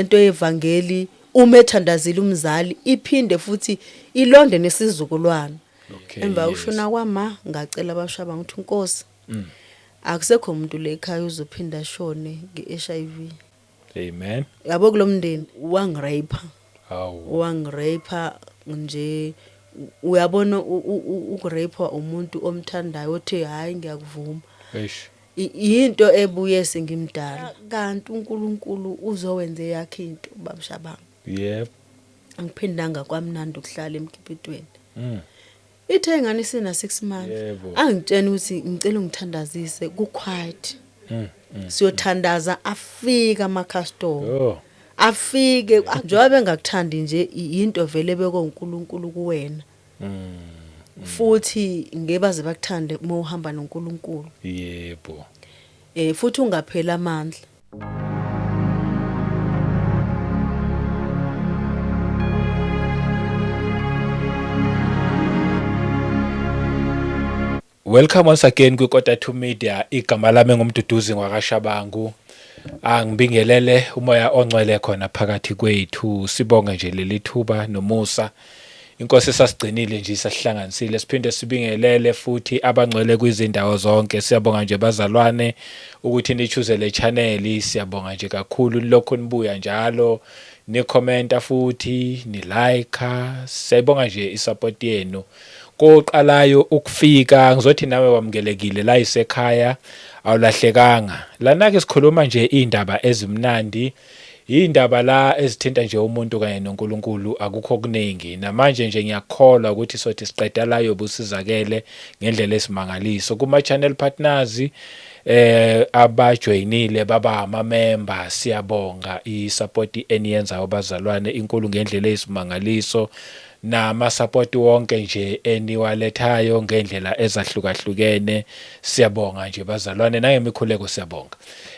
into yevangeli uma ethandazile umzali iphinde futhi ilonde nesizukulwana. Okay, Emva yes. ukushona kwama ngacela abashaba ngithi Nkosi akusekho umuntu le ekhaya uzophinda ashone nge-HIV. Amen. Yabo kulomndeni wangirape. Hawu. Wangirape nje uyabona ukurape umuntu omthandayo othe hayi ngiyakuvuma. Eish. Into ebuye sengimdala kanti uNkulunkulu uzowenza yakhe into babushabanga. Yep. Angiphindanga kwamnandi ukuhlala emkipitweni. Ithe ngani sina 6 months. Yebo. Angitshena ukuthi ngicela ungithandazise ku quiet. Siyothandaza afika ama customer. Oh. Afike njengoba bengakuthandi nje into vele bekoNkulunkulu kuwena. Futhi ngebaze bakuthande uma uhamba noNkulunkulu. Yebo. Futhi ungaphela amandla. Welcome once again kwiKota 2 Media. Igama lami ngumduduzi ngwakashabangu. Angibingelele umoya ongcwele khona phakathi kwethu. Sibonge nje leli thuba nomusa. Inkosi sasigcinile nje sasihlanganisile. Siphinde sibingelele futhi abangcwele kwizindawo zonke. Siyabonga nje bazalwane ukuthi nichoose le channel. Siyabonga nje kakhulu lokho nibuya njalo. Ni commenta futhi, ni like. Siyabonga nje isupport yenu. Koqalayo ukufika ngizothi nawe wamukelekile la isekhaya awulahlekanga. Lana ke sikhuluma nje indaba ezimnandi, indaba la ezithinta nje umuntu kanye noNkulunkulu akukho kuningi. Namanje nje ngiyakholwa ukuthi sothi siqeda la yobusizakele ngendlela esimangaliso kuma channel partners abajoinile baba ama members. Siyabonga isupport eniyenzayo bazalwane inkulu ngendlela esimangaliso. Nama support wonke nje eniwalethayo ngendlela ezahlukahlukene. Siyabonga nje bazalwane nangemikhuleko siyabonga.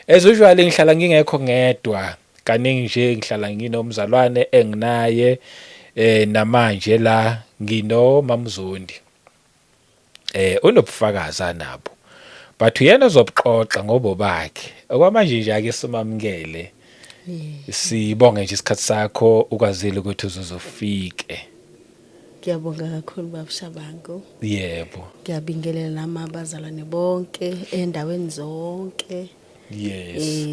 As usual ngihlala ngingekho ngedwa, kaningi nje ngihlala nginomzalwane enginaye namanje la ngino Mamzondi. Unobufakazi nabo. But uyena uzobuxoxa ngobo bakhe. Okwamanje nje ake simamkele. Sibonge nje isikhathi sakho ukwazile ukuthi uzofike. Ngiyabonga kakhulu babushabango. Yebo. Ngiyabingelela nama bazalwane bonke endaweni zonke. Yes.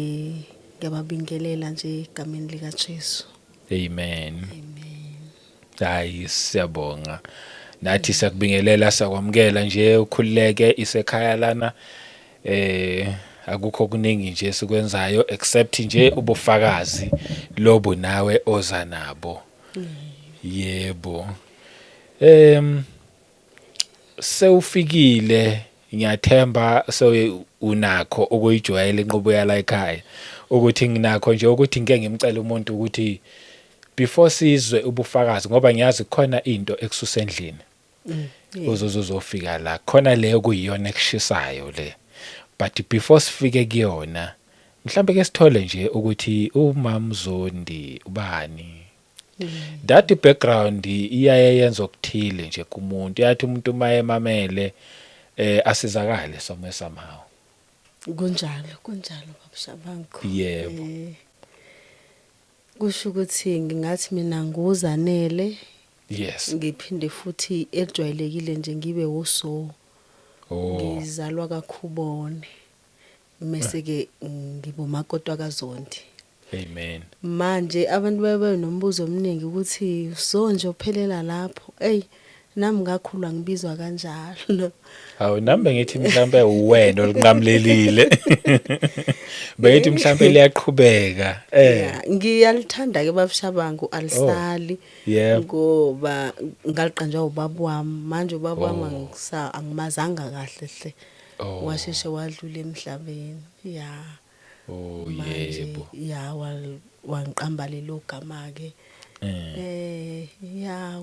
Ngiyababingelela nje egameni lika Jesu. Amen. Hayi siyabonga. Nathi siyakubingelela sakwamukela nje ukhululeke isekhaya lana. Akukho kuningi nje sikwenzayo except nje ubufakazi lobo nawe oza nabo. Yebo. Sewufikile ngiyathemba unakho ukuyijwayela inqubo yala ekhaya ukuthi nginakho nje ukuthi ngeke ngimcela umuntu ukuthi before sizwe ubufakazi ngoba ngiyazi khona into ekususendlini uzofika la khona leyo kuyiyona ekushisayo le, but before sifike kuyona mhlambe ke sithole nje ukuthi uMamzondi ubani. That background iyayenza okuthile nje kumuntu. Yathi umuntu mayemamele asizakale somehow. Kunjalo babushabango. Yebo. Kusho ukuthi ngingathi mina nguzanele. Yes. Ngiphinde futhi ejwayelekile nje ngibe uso. Ngizalwa kaKhubone. Mase ke ngibomakotwa kaZondi. Amen. Manje abantu babe nombuzo omningi ukuthi sonje uphelela lapho. Nami ngakhulwa ngibizwa kanjalo. Hawu nami ngithi mhlambe uwena olunqamlelile. Beyithi mhlambe liyaqhubeka. Ngiyalithanda ke babushabangu alisali. Ngoba ngaliqanjwa ubaba wami. Manje ubaba wami angimazanga kahle hle. Washeshe wadlula emhlabeni. Yebo. Wangiqamba lelo gama ke.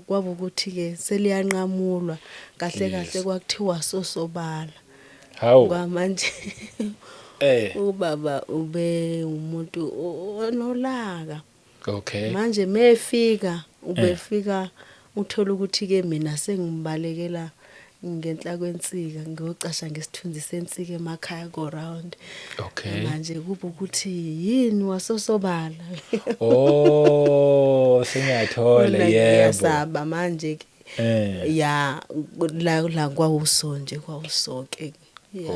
Kwaba ukuthi ke seliyanqamulwa kahle kwakuthiwa sosobala. Hawu. Kwamanje ubaba ube umuntu onolaka. Okay. Manje mefika ubefika uthola ukuthi ke mina sengibalekela ngenhla kwensika ngiyocasha ngesithunzi sensika emakhaya go round. Okay. Manje kube ukuthi yini wasosobala. Oh, sengiyathola Mina yebo. ngiyasaba manje ke. Eh. Ya la kwawusonje kwawusoke. Ya.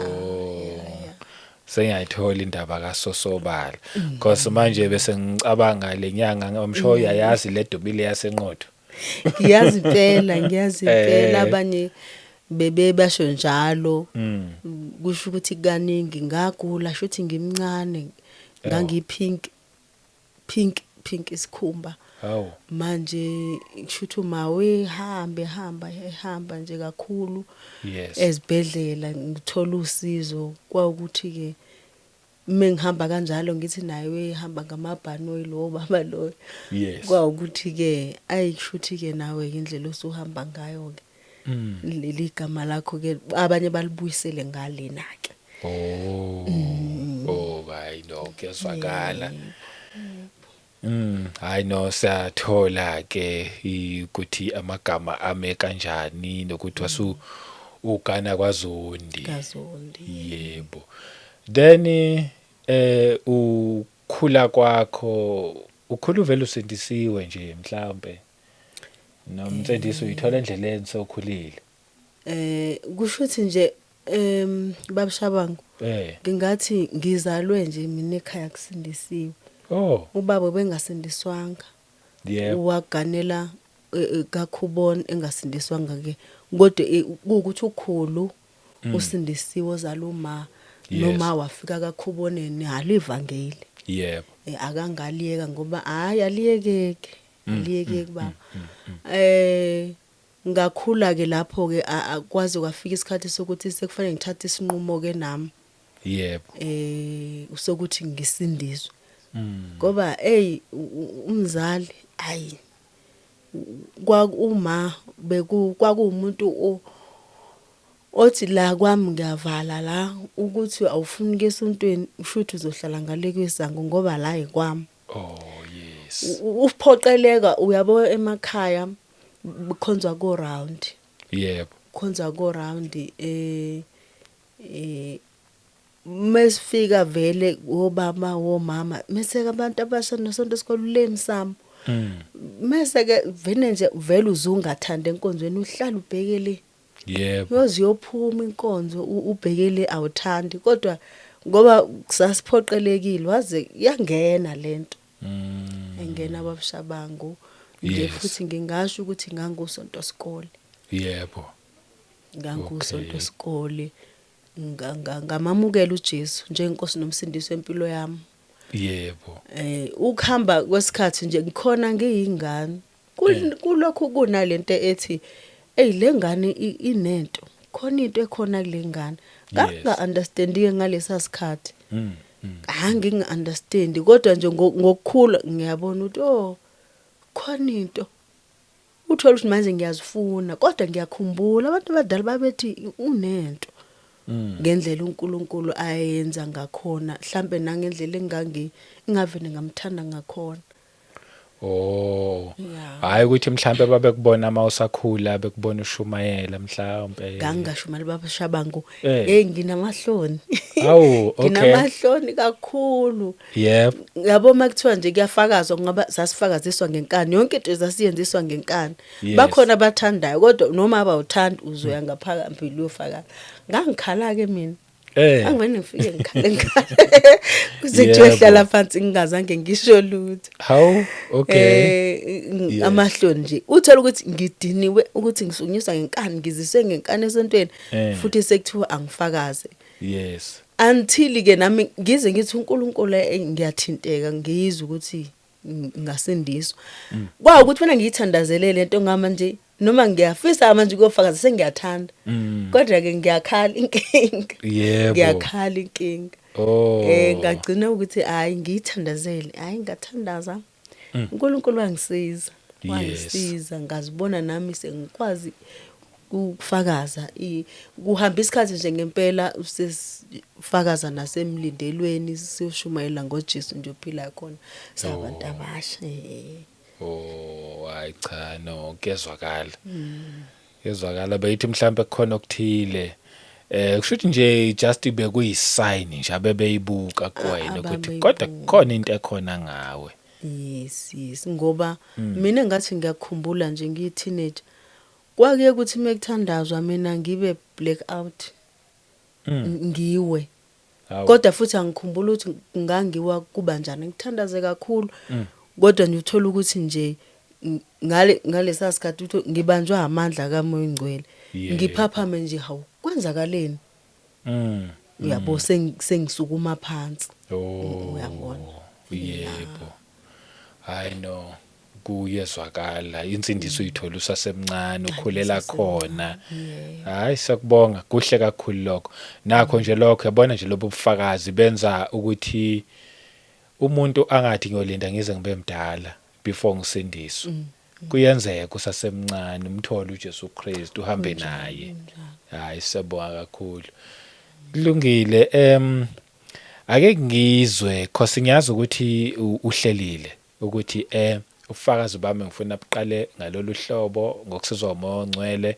Sengiyayithola indaba kaSosobala. Because manje bese ngicabanga lenyanga I'm sure uyayazi le dumile yasenqotho. Ngiyazi impela Eh. abanye bebasho njalo. Kusho ukuthi kaningi ngagula shuthi ngimncane pink isikhumba. Hawu. Manje kushuthi umawe ehamba nje kakhulu Yes. ezibhedlela ngithola usizo kwaukuthi ke mengihamba kanjalo ngithi naye ehamba ngamabhanoyi lo baba lo. Yes. Kwaukuthi ke ayishuthi ke nawe indlela osuhamba ngayo ke. Leli gama lakho ke abanye balibuyisele ngalena ke. Oh. Oh, hayi no kuyazwakala. Hayi no siyathola ke ukuthi amagama ame kanjani nokuthi wasu ugana kwaZondi. Yebo. Then ukhula kwakho ukhula uvela usindisiwe nje mhlambe. Nomtsendiso uyithola endleleni sokhulile. Kushuthi nje babashabangu ngingathi ngizalwe nje mina ekhaya kusindisiwe. Oh. Ubaba bengasindiswanga. Yebo. Waganela kakhubona engasindiswanga ke. Kodwa ukuthi ukhulu usindisiwe ozaluma noma wafika kakhuboneni halivangeli. Yebo. Akangaliyeka ngoba hayi aliyekeke. Aliyekeke baba. Ngakhula ke lapho ke akwazi kwafika isikhathi sokuthi sekufanele ngithathe isinqumo ke nami. Yebo. Usokuthi ngisindiswe. Ngoba umzali ayi kwauma kwakuumuntu othi la kwami ngiyavala la ukuthi awufuni ke esontweni ushuthi uzohlala ngale kwesango ngoba la ekwami. Oh yes. Uphoqeleka uyabo emakhaya khonzwa go round. Yebo. Khonzwa go round mesifika vele obaba womama mase abantu abasha nosonto esikoluleni sami. Mase ke vele nje vele uzungathanda enkonzweni uhlala ubhekele. Yebo. Yoziyophuma inkonzo ubhekele awuthandi kodwa ngoba kusasiphoqelekile waze yangena lento. Engena ababushabangu nje futhi ngingasho ukuthi ngangusonto sikole. Yebo. Ngangusonto sikole. Ngamamukela uJesu njengenkosi nomsindisi wempilo yami. Yebo. Ukuhamba kwesikhathi nje ngikhona ngiyingane. Kulokho kunalento ethi lengane inento. Khona into ekhona kulengane. Nganga understanding ngalesa sikhathi. Ngi understand kodwa nje ngokukhula ngiyabona ukuthi khona into. Uthola ukuthi manje ngiyazifuna kodwa ngiyakhumbula abantu abadala babethi unento. Ngendlela uNkulunkulu ayenza ngakhona mhlambe nangendlela ingavene ngamthanda ngakhona. Oh. Hayi ukuthi mhlambe babekubona uma usakhula bekubona ushumayela mhlambe. Ngangashumayela babashabangu nginamahloni. Awu okay. Nginamahloni kakhulu. Yebo. Yabo makuthiwa nje kuyafakazwa ngoba sasifakaziswa ngenkani yonke into zasiyenziswa ngenkani. Bakhona abathandayo kodwa noma abawuthandi uzoya ngaphakathi uyofaka. Ngangikhala ke mina. Angivene ngifike ngikhala. Kuze kuhlala phansi ngingazange ngisho lutho. How? Okay. Amahloni nje. Uthola ukuthi ngidiniwe ukuthi ngisunyiswa ngenkani ngiziswe ngenkani esontweni futhi sekuthiwa angifakaze. Yes. Until ke nami ngize ngithi uNkulunkulu ngiyathinteka ngizwe ukuthi ngasindiswa. Ukuthi funa ngiyithandazelele lento ngama nje noma ngiyafisa manje ukufakaza sengiyathanda. Kodwa ke ngiyakhala inkinga. Yebo. Ngiyakhala inkinga. Oh. Ngagcina ukuthi hayi ngiyithandazele, hayi ngathandaza. uNkulunkulu wangisiza. Wangisiza ngazibona nami sengikwazi ukufakaza kuhamba isikhathi nje ngempela usifakaza nasemlindelweni siyoshumayela ngoJesu nje ophila khona sabantu abasha. Oh hayi cha no kuyezwakala. Yezwakala beyithi mhlambe kukhona okuthile kusho ukuthi nje just bekuyisign nje abebeyibuka kuwena ukuthi kodwa kukhona into ekhona ngawe. Yes ngoba mina ngathi ngiyakhumbula nje ngiyi-teenager kwake ukuthi mekuthandazwa mina ngibe blackout ngiwe kodwa futhi angikhumbula ukuthi ngangiwa kuba njani ngithandaze kakhulu kodwa nje uthola ukuthi nje ngalesa sikhathi uthi ngibanjwa amandla kaMoya Ngcwele ngiphaphame nje hawu kwenzakaleni uyabo sengisukuma phansi uyabona yebo I know kuyezwakala insindiso uyithola usasemncane ukhulela khona hayi sakubonga kuhle kakhulu lokho nakho nje lokho yabona nje lobo bufakazi benza ukuthi umuntu angathi ngiyolinda ngize ngibe mdala before ngisindiswe kuyenzeka usasemncane umthole uJesu Kristu uhambe naye hayi siyabonga kakhulu kulungile ake ngizwe cause ngiyazi ukuthi uhlelile ukuthi ufakazi bami ngifuna buqale ngalolu hlobo ngokusizwa uMoya Ngcwele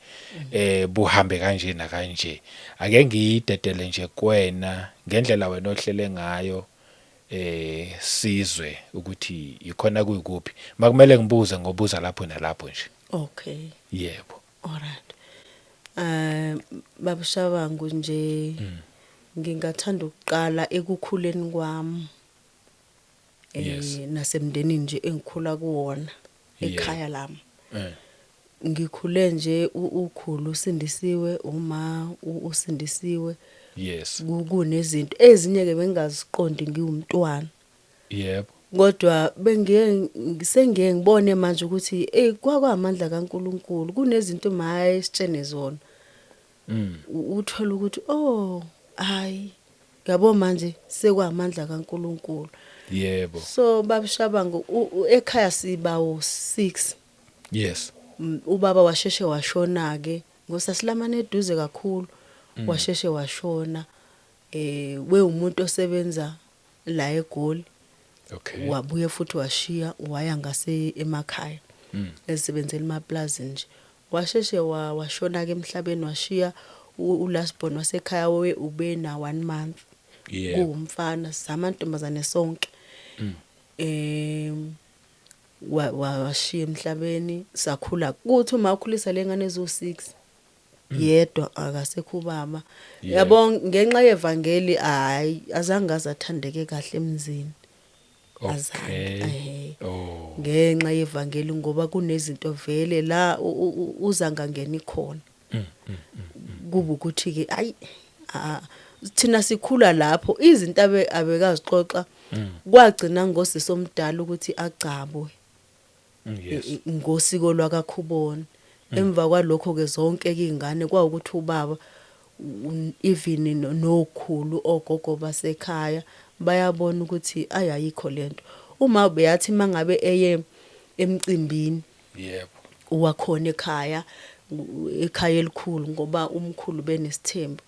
buhambe kanje na kanje ake ngiyidedele nje kuwena ngendlela wena ohlele ngayo sizwe ukuthi ikhona kuyikuphi makumele ngibuze ngobuza lapho nalapho nje okay yebo alright babushabangu nje ngingathanda ukuqala ekukhuleni kwami nasemndenini nje engikhula kuwona ekhaya lami ngikhule nje ukhulu usindisiwe uma usindisiwe yes kunezinto ezinye ke bengaziqondi ngiwumntwana yebo kodwa sengiye ngibone manje ukuthi kwakwamandla kaNkuluNkulu kunezinto maye sitshene zona uthola ukuthi hayi yabo manje sekwamandla kaNkuluNkulu yebo so babushabangu ekhaya sibawo 6 yes ubaba washeshe washona ke ngosasilamane eduze kakhulu washeshe washona we umuntu osebenza la eGoli okay wabuye futhi washiya waya ngase emakhaya esebenzela emaplaza nje washeshe washona ke emhlabeni washiya uLasbon wasekhaya ube na 1 month kuumfana samantombazane sonke washiya emhlabeni sakhula kuthi uma ukhulisa lengane ezo6 yedwa akasekho ubaba yabo ngenxa yevangeli hayi azange azathandeke kahle emzini azange ngenxa yevangeli ngoba kunezinto vele la uzanga ngeni khona kuba ukuthi ke ayi thina sikhula lapho izinto abekazixoxa kwagcina ngosisomdala ukuthi agcabwe ngosiko lwakaKhubona emva kwalokho ke zonke izingane kwaukuthi ubaba even nokhulu ogogo basekhaya bayabona ukuthi ayayikho lento uma beyathi mangabe eye emcimbini yebo wakhona ekhaya elikhulu ngoba umkhulu benesithembu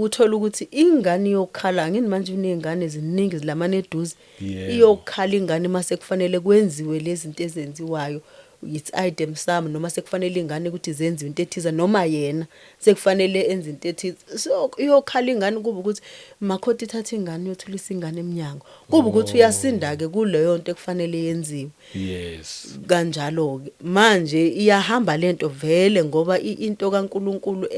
uthola ukuthi ingane yokhala ngini manje unezingane eziningi zilamana eduze iyokhala ingane mase kufanele kwenziwe lezi zinto ezenziwayo it's item sami noma sekufanele ingane ukuthi zenziwe into ethiza noma yena sekufanele enze into ethiza so iyokhala ingane kuba ukuthi makhothi ithatha ingane yothulisa ingane eminyango kuba ukuthi uyasinda ke kuleyo nto ekufanele yenziwe yes kanjalo ke manje iyahamba lento vele ngoba into kaNkuluNkulu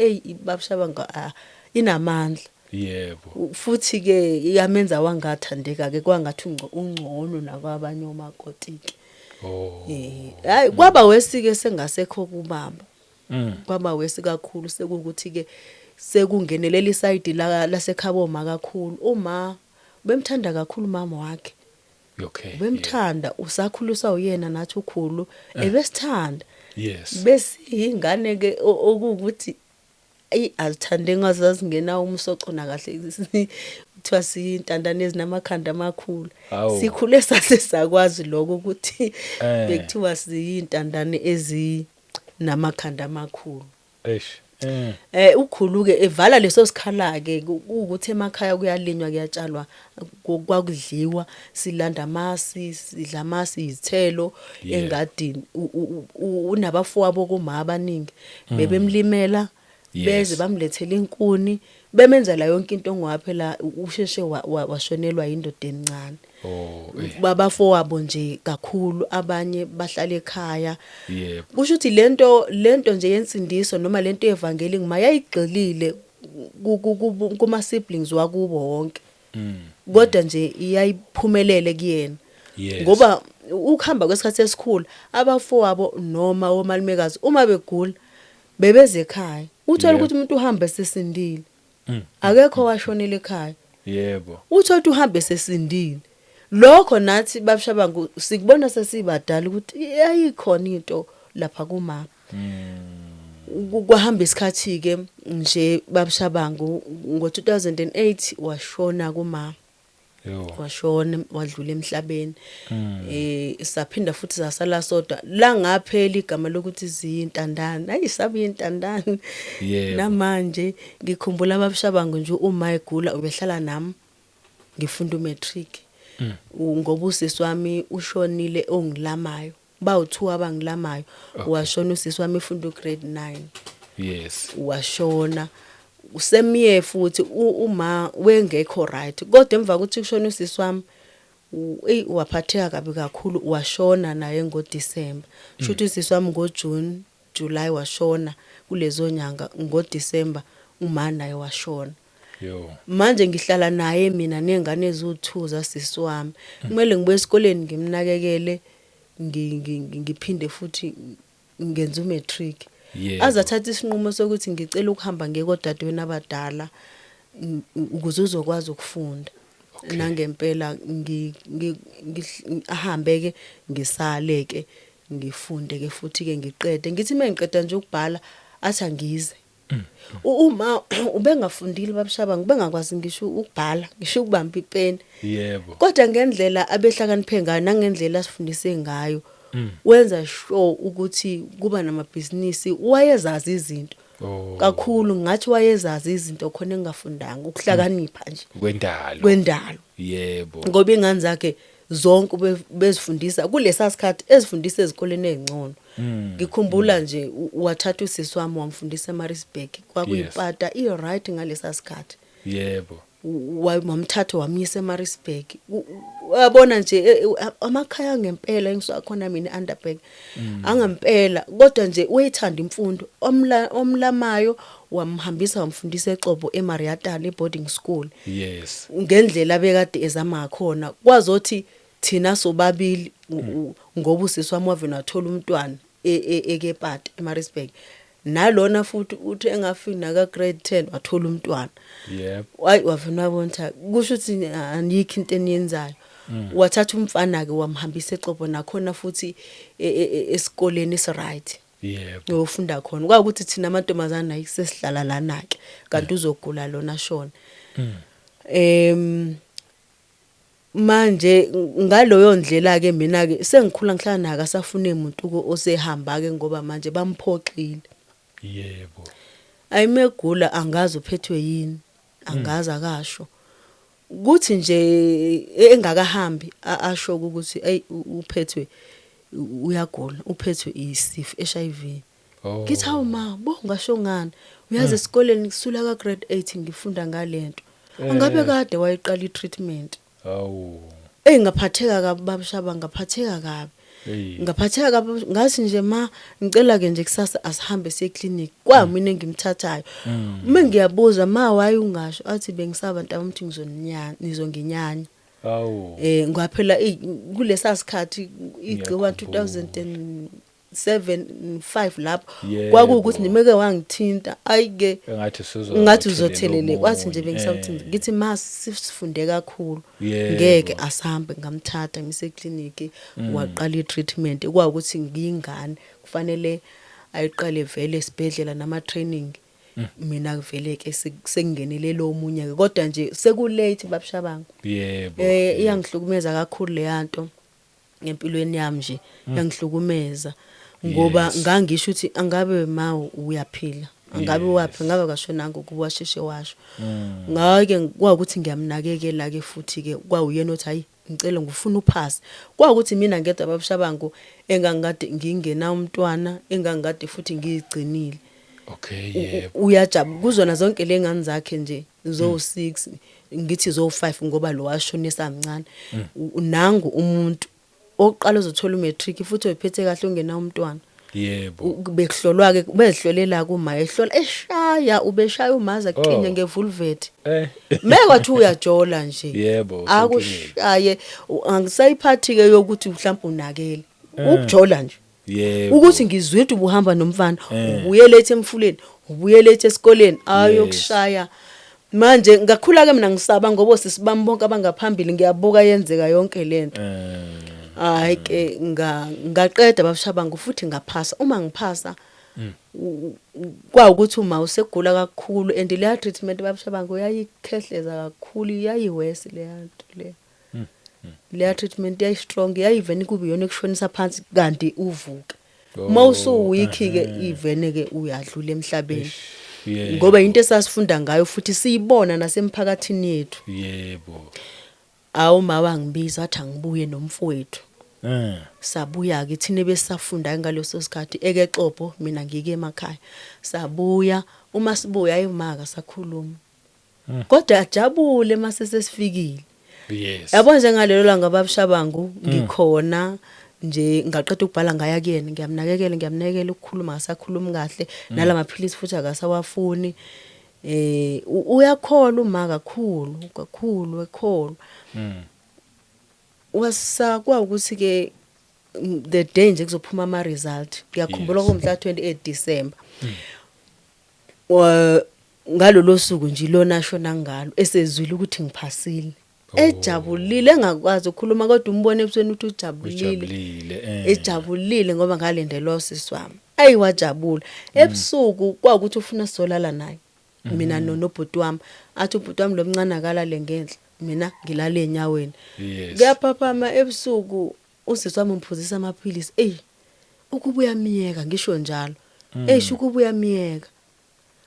babushabanga inamandla yebo futhi ke iyamenza wangathandeka ke kwangathi ungcono nakwabanye omakotiki hayi kwaba wesike sengasekho kubaba kwaba wesi kakhulu sekukuthi ke sekungenelela iside laseKhaboma kakhulu uma bemthanda kakhulu mama wakhe okay bemthanda usakhuliswa uyena nathi ukhulu ebesithanda yes bese ingane ke okuthi azithande ngazazi ngena umsoco na kahle kuthiwa siyintandane ezinamakhanda amakhulu sikhule sasesakwazi lokho ukuthi bekuthiwa siyintandane ezinamakhanda amakhulu Ukhulu-ke evala leso sikhala-ke ukuthi emakhaya kuyalinywa kuyatshalwa kwakudliwa silanda amasi sidla amasi izithelo engadini unabafowabo kuma abaningi bebemlimela beze bamlethela inkuni bemenzela yonke into ongaphela usheshe washonelwa indoda encane. Babafowabo nje kakhulu abanye bahlala ekhaya. Kusho ukuthi lento nje yensindiso noma lento yevangeli ngimayayigxilile kuma siblings wakubo wonke. Kodwa nje iyayiphumelele kuyena. Ngoba ukuhamba kwesikhathi esikhulu abafowabo noma omalumekazi uma begula bebeze ekhaya. Uthola ukuthi umuntu uhamba sesindile. Akekho washonela ekhaya. Uthola ukuthi uhamba sesindile. Lokho nathi babushabangu sikubona sesibadala ukuthi yayikhona into lapha kuma. Kwahamba isikhathi ke nje babushabangu ngo2008 washona kuma. Washona wadlula emhlabeni. Saphinda futhi sasala sodwa la ngaphela igama lokuthi ziyintandane. Ayisabi intandane. Namanje ngikhumbula babushabangu nje uma egula ubehlala nami ngifunda umatric. Ngoba usisi wami ushonile ongilamayo bawu2 abangilamayo washona usisi wami efunda ugrade 9 washona usemiye futhi uma wengekho right kodwa emva ukuthi kushona usisi wami waphatheka kabi kakhulu washona naye ngoDisemba shuthi usisi wami ngoJune July washona kulezo nyanga ngoDisemba uma naye washona. Manje ngihlala naye mina nengane ezu2 zasisi wami kumele ngibuye esikoleni ngimnakekele ngiphinde futhi ngenza umatric. Azathatha isinqumo sokuthi ngicela ukuhamba ngekodadewenu abadala ukuze uzokwazi ukufunda. Nangempela ahambe ke ngisale ke ngifunde ke futhi ke ngiqede ngithi mengiqeda nje ukubhala athi angize. Uma ubengafundile babushabangu bengakwazi ngisho ukubhala ngisho ukubamba ipeni. Kodwa ngendlela abehlakaniphe ngayo nangendlela asifundise ngayo wenza sure ukuthi kuba namabhizinisi wayezazi izinto kakhulu ngathi wayezazi izinto khona engafundanga ukuhlakanipha nje kwendalo. Ngoba ingane zakhe zonke bezifundisa kulesa sikhathi ezifundisa ezikoleni ezingcono. Ngikhumbula nje wathatha usisi wami wamfundisa eMaritzburg kwakuyipata right ngalesa sikhathi. Wamthatha wamyisa eMaritzburg. Wabona nje amakhaya ngempela engisakhona mina eUnderberg angempela kodwa nje uyithanda imfundo omlamayo wamhambisa wamfundisa eXhobo eMariatana eboarding school. Ngendlela bekade ezama khona kwazothi thina sobabili ngoba usisi wami wavena wathola umntwana ekepata eMaritzburg nalona futhi uthi engafina ka grade 10 wathola umntwana. Wavena wabona kusho ukuthi anikho into eniyenzayo. Wathatha umfana ke wamhambisa eXhobo nakhona futhi esikoleni right. Uyofunda khona kwakuthi thina amantombazana ayisesihlala lana ke kanti uzogula lona shona. Manje ngaloyo ndlela ke mina ke sengikhula ngihlala naka safune umuntu osehamba ke ngoba manje bamphoxile. Ayimegula angazi uphethwe yini angazi akasho. Kuthi nje engakahambi asho ukuthi hey uphethwe uyagula uphethwe isifo HIV. Ngithi hawu ma bongasho ngani uyazi esikoleni ngisula ka grade 8 ngifunda ngalento. Angabe kade wayiqala itreatment. Ngaphatheka kabi babshaba ngaphatheka kabi. Ngaphatheka kabi ngathi nje ma ngicela ke nje kusasa asihambe siye clinic kwamina engimthathayo. Uma ngiyabuza ma waye ungasho athi bengisaba ntabami ukuthi nizonginyanya. Ngaphela kulesa sikhathi igciwa 2007-5 lapho kwakuukuthi nimeke wangithinta ayike ngathi uzothelele kwathi nje bengisawuthi ngithi ma sifunde kakhulu ngeke asihambe ngamthatha ngise clinic waqala itreatment kwakuthi ngiyingane kufanele ayiqale vele esibhedlela nama training mina vele ke sengingenele lo omunye ke kodwa nje sekulate babshabangu. Iyangihlukumeza kakhulu le yanto ngempilweni yami nje yangihlukumeza ngoba ngangisho ukuthi angabe ma uyaphila angabe wapi ngabe kashonanga ukuba washeshe washo ngake kwaukuthi ngiyamnakekela ke futhi ke kwawuyena othi hayi ngicela ngifuna uphase kwaukuthi mina ngedwa babushabangu engangikade ngingena umntwana engangikade futhi ngiyigcinile. Okay, yebo. Uyajabu kuzona zonke lengane zakhe nje zo6 ngithi zo5 ngoba lo washonisa amncane. Nangu umuntu oqala uzothola umatric futhi oyiphethe kahle ungena umntwana. Yebo. Bekuhlolwa ke bezihlolela kuma ehlola eshaya ubeshaya umaza qinya ngevulvet. Mekwathi uyajola nje. Yebo. Akushaye angisayiphathi ke yokuthi mhlawumbe unakele. Ukujola nje. Yebo. Ukuthi ngizwithe ubuhamba nomfana ubuye lethe emfuleni ubuye lethe esikoleni ayokushaya manje ngakhula ke mina ngisaba ngoba sisibami bonke abangaphambili ngiyabuka yenzeka yonke lento. Hayi ke ngaqeda babushabangu futhi ngaphasa uma ngiphasa kwaukuthi uma usegula kakhulu and le treatment babushabangu yayikhehleza kakhulu yayiwesi le yanto le. Le treatment yayi strong yayiveni kubi yona ekushonisa phansi kanti uvuka mawusu week ke ivene ke uyadlula emhlabeni ngoba into esasifunda ngayo futhi siyibona nasemphakathini yethu. Yebo. Awuma wangibiza athi angibuye nomfowethu. Sabuya ke thina besafunda ngaleso sikhathi ekexobo mina ngike emakhaya sabuya uma sibuya ayimaka sakhuluma kodwa ajabule mase sesifikile. Yes. Yabo nje ngalelo langa babushabangu ngikhona nje ngaqeda ukubhala ngaya kuyena ngiyamnakekela ukukhuluma ngasakhuluma kahle nalamaphilisi futhi akasawafuni. Uyakhola uma kakhulu ekhola. Wasakwa ukuthi ke the day nje kuzophuma ama result ngiyakhumbula ngomhla 28 December. Ngalolo suku nje lo nashona ngalo esezwile ukuthi ngiphasile. Ejabulile engakwazi ukukhuluma kodwa umbone ebusweni ukuthi ujabulile. Ejabulile ngoba ngalendelwa usisi wami. Ayiwajabula. Ebusuku kwaukuthi ufuna sizolala naye. Mina nobhuti wami athi ubhuti wami lomncane akalale ngenhla mina ngilala enyaweni. Ngiyaphaphama ebusuku usisi wami umphuzisa amaphilisi. Ukubuya miyeka ngisho njalo. Ukubuya miyeka.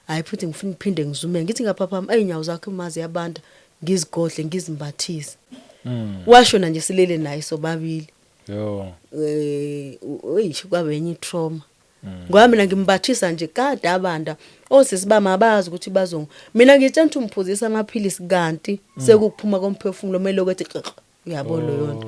Hayi futhi ngifuna iphinde ngizume ngithi ngaphaphama inyawo zakhe umazi yabantu ngizigodle ngizimbathise. Washona nje silele naye sobabili. Kwabenye itrauma. Ngoba mina ngimbathisa nje kade abanda osisi bama abazi ukuthi mina ngitshela ukuthi umphuzisa amaphilisi kanti sekuphuma komphefumulo mele ukuthi uyabona yona.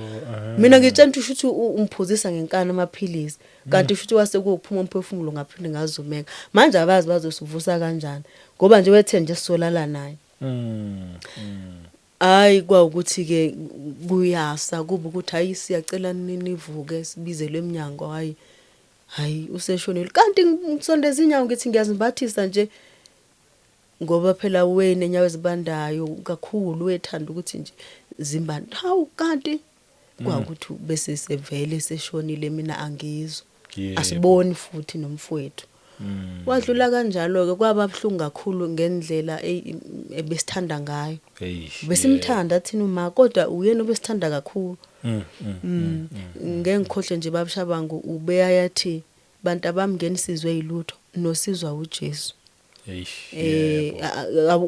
Mina ngitshela ukuthi umphuzisa ngenkani amaphilisi kanti futhi wase kuphuma umphefumulo ngaphinde ngazumeka. Manje abazi bazosivusa kanjani ngoba nje wethe nje sisolala naye. Hayi kwaukuthi ke kuyasa kuba ukuthi hayi siyacela nivuke sibizelwe eminyango hayi useshonile kanti ngisondeza inyawo ngithi ngiyazimbathisa nje ngoba phela wena enyawo ezibandayo kakhulu wethanda ukuthi nje zimbanda. Hawu kanti kwaukuthi bese sevele seshonile mina angizwe. Asiboni futhi nomfowethu. Wadlula kanjalo ke kwaba bhlungu kakhulu ngendlela ebesithanda ngayo. Besimthanda thina uma kodwa uyena obesithanda kakhulu. Ngengikhohle nje babushabangu ubeya yathi bantu abamngeni sizwe yilutho nosizwa uJesu.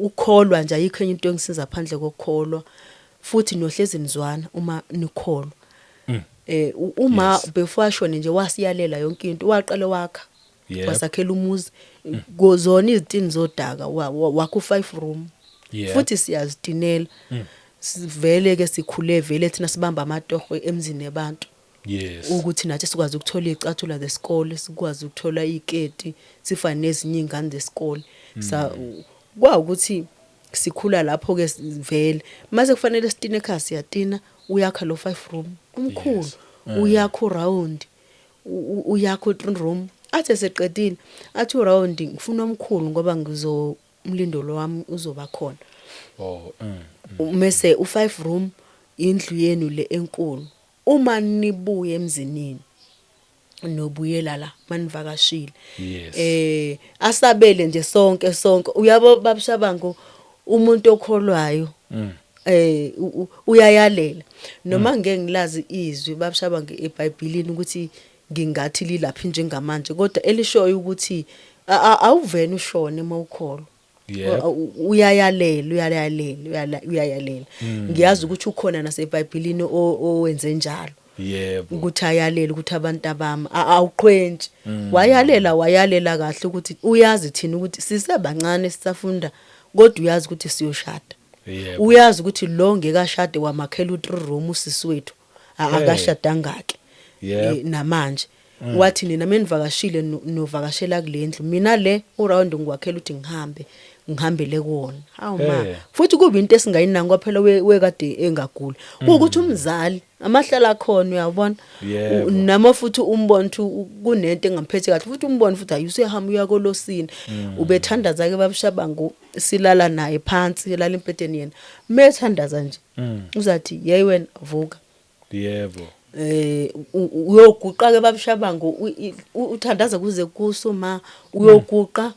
Ukholwa nje ayikho enye into engisiza phandle kokholwa futhi nohlezi nizwana uma nikholwa. Uma before ashone nje wasiyalela yonke into waqale wakha wasakhela umuzi gozona izitini zodaka wakho 5 room futhi siyazidinela sivele ke sikhule vele thina sibamba amatoho emzini yabantu ukuthi nathi sikwazi ukuthola izicathula zesikole sikwazi ukuthola iketi sifane nezinye ingane zesikole kwaukuthi sikhula lapho ke vele mase kufanele sitine ekhaya siyatina uyakha lo 5 room umkhulu uyakho round uyakho 3 room athe seqedile athi round ngifuna omkhulu ngoba ngizomlindolo wami uzoba khona. Mase u5 room indlu yenu le enkulu uma nibuye emzinini nobuyela la manivakashile asabele nje sonke uyabo babushabangu umuntu okholwayo uyayalela noma ngeke ngilazi izwi babushabangu eBhayibhelini ukuthi ngingathi lilaphi njengamanje kodwa elishoyo ukuthi awuveni ushone mawukholwa. Uyayalela. Ngiyazi ukuthi ukhona naseBhayibhelini owenze njalo. Yebo. Ukuthi ayalela ukuthi abantu abami awuqhwentshe. Wayalela kahle ukuthi uyazi thina ukuthi sisebancane sisafunda kodwa uyazi ukuthi siyoshada. Yebo. Uyazi ukuthi lo ngekashade wamakhela u3 room usisiwethu akashadangake. Namanje wathi nina menivakashile novakashela kulendlu mina le uround ngwakhela ukuthi ngihambele kuona. Hawu ma futhi kuba into esingayinanga kwaphela wekade engaguli ukuthi umzali amahlala khona uyabona nama futhi umbona ukuthi kunento engamphethe kahle futhi umbona futhi ayusehamba uyakolosini ubethandaza ke babushabangu silala naye phansi elala empedeni yena methandaza nje uzathi hey wena vuka. Yebo. Uyoguqa ke babushabangu uthandaza kuze kusuma uyoguqa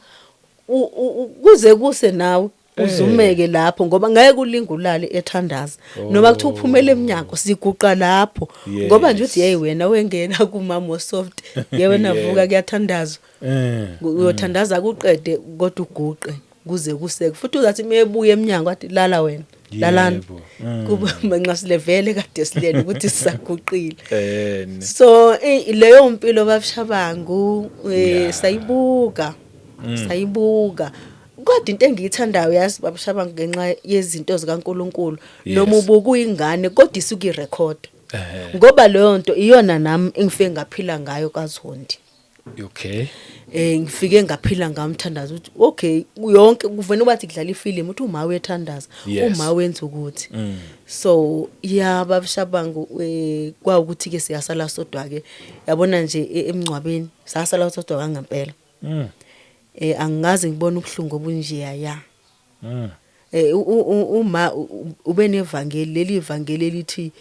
kuze kuse nawe uzumeke lapho ngoba ngeke ulingulale ethandaza noma kuthi uphumele eminyango siguqa lapho ngoba nje uthi hey wena wengena kumama soft wena vuka kuyathandazwa uyothandaza kuqede kodwa uguqe kuze kuseke futhi uzathi mebuye eminyango athi lala wena lalana kuba manxa silevele kade silele ukuthi sisaguqile so leyo impilo babushabangu sayibuka kodwa into engiyithandayo yazi babushabangu ngenxa yezinto zikaNkuluNkulu noma ubuka uyingane kodwa isuke irecord ngoba leyo nto iyona nami engifike ngaphila ngayo kaZondi. Okay. Ngifike ngaphila ngamthandaza ukuthi okay yonke kuvena bathi kudlala ifilimu uthi uma wethandaza uma wenza ukuthi so babushabangu kwa ukuthi ke siyasala sodwa ke yabona nje emncwabeni sasala sodwa kangempela. Angaze ngibone ubhlungu obunjeya uma ube nevangeli leli ivangeli elithi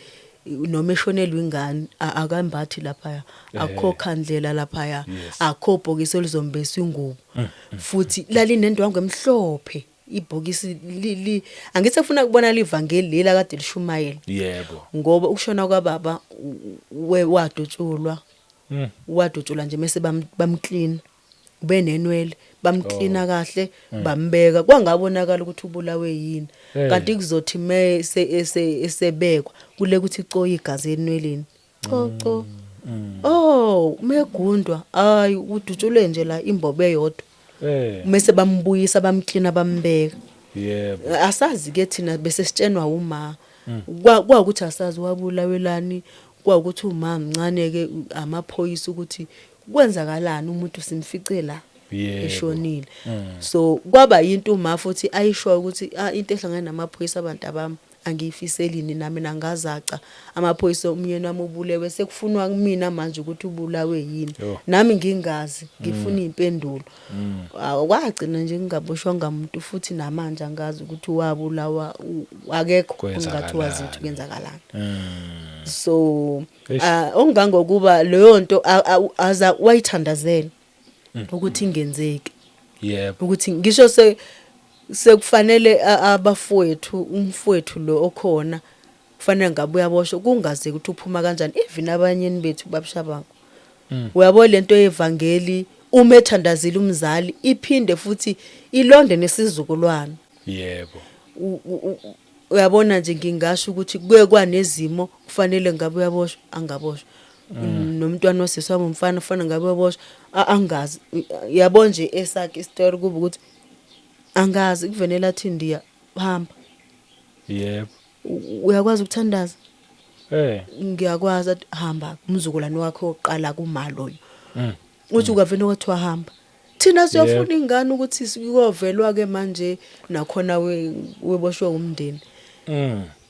noma eshonelwe ingane akambathi lapha akho khandlela lapha akho bhokisi elizombesa ingubo futhi lali nendwangu emhlophe ibhokisi angithi ufuna kubona livangeli lela kade lishumayela. Yebo. Ngoba ukushona kwababa wadutshulwa nje mase bamclean benenwele bamcleana kahle bambeka kwangabonakala ukuthi ubulawe yini kanti kuzothi esebekwa kule ukuthi icoyi igazi enweleni co megundwa hayi udutshulwe nje la imbobo eyodwa mase bambuyisa bamcleana bambeka. Yebo. Asazi ke thina bese sitshenwa uma kwa ukuthi asazi wabulawelani kwa ukuthi uma mncane ke amaphoyisa ukuthi kwenzakalani umuntu simfice la eshonile. So kwaba into uma futhi ayisho ukuthi into ehlangene namaphoyisa abantu abami angiyifiselini nami nangazaca amaphoyisa umyeni wami ubulewe sekufunwa kumina manje ukuthi ubulawe yini nami ngingazi ngifuna impendulo. Wagcina nje ngingaboshwa ngamuntu futhi namanje angazi ukuthi wabulawa akekho ngathi wazithi kwenzakalani. So ongangokuba leyo nto aza wayithandazela ukuthi ingenzeki. Yebo. Ukuthi ngisho sekufanele abafowethu umfowethu lo okhona kufanele ngabe uyaboshwa kungaze ukuthi uphuma kanjani even abanyeni bethu babushabangu. Uyabona lento yevangeli uma ethandazile umzali iphinde futhi ilonde nesizukulwane. Yebo. Uyabona nje ngingasho ukuthi kuye kwanezimo kufanele ngabe uyaboshwa angaboshwa. Nomntwana osisi wami umfana ufana ngabe uyaboshwa angazi yabo nje esakhe story kuba ukuthi angazi kuvenela athi ndiya hamba. Yebo. Uyakwazi ukuthandaza? Ngiyakwazi athi hamba umzukulwane wakhe oqala kumaloyo. Uthi ukavena kwathiwa hamba. Thina siyofuna ingane ukuthi sikuyovelwa ke manje nakhona weboshwe umndeni.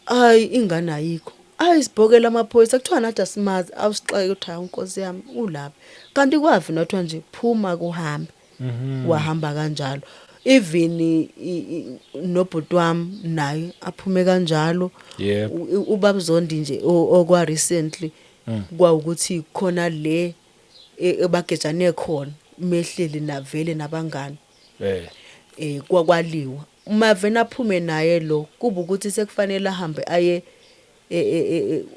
Hayi ingane ayikho. Ayisibhokela amaphoyisa kuthiwa nathi asimazi awusixeke uthi hayi inkosi yami ulapha. Kanti kwavi nathwa nje phuma kuhambe. Wahamba kanjalo. Even nobhuti wami naye aphume kanjalo. Ubabzondi nje okwa recently kwa ukuthi khona le ebagejane khona mehleli navele nabangani kwakwaliwa uma vena aphume naye lo kuba ukuthi sekufanele ahambe aye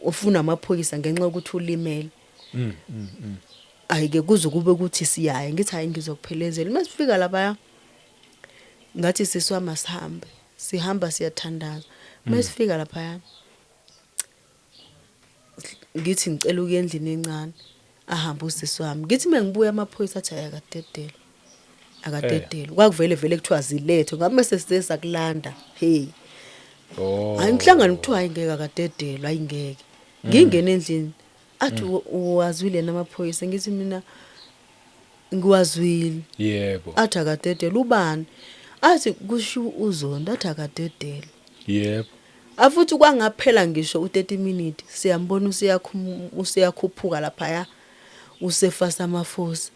ufuna amaphoyisa ngenxa ukuthi ulimele ayike kuze kube ukuthi siyaye ngithi hayi ngizokuphelezela masifika lapha ngathi siswama sihamba siyathandaza masifika lapha ngithi ngicela ukuya endlini encane ahamba usisi wami ngithi mengibuya amaphoyisa athi akadedelo kwakuvele vele kuthiwa zilethe ngabe mase sisesa kulanda hey angihlangana kuthiwa ayingeke akadedelo ayingeke ngingena endlini athi uwazwile namaphoyisa ngithi mina ngiwazwile yebo athi akadedelo ubani athi kusho uZonda athi akadedelo yebo afuthi kwangaphela ngisho u30 minutes siyambona usiyakhuphuka lapha usefasa amafosi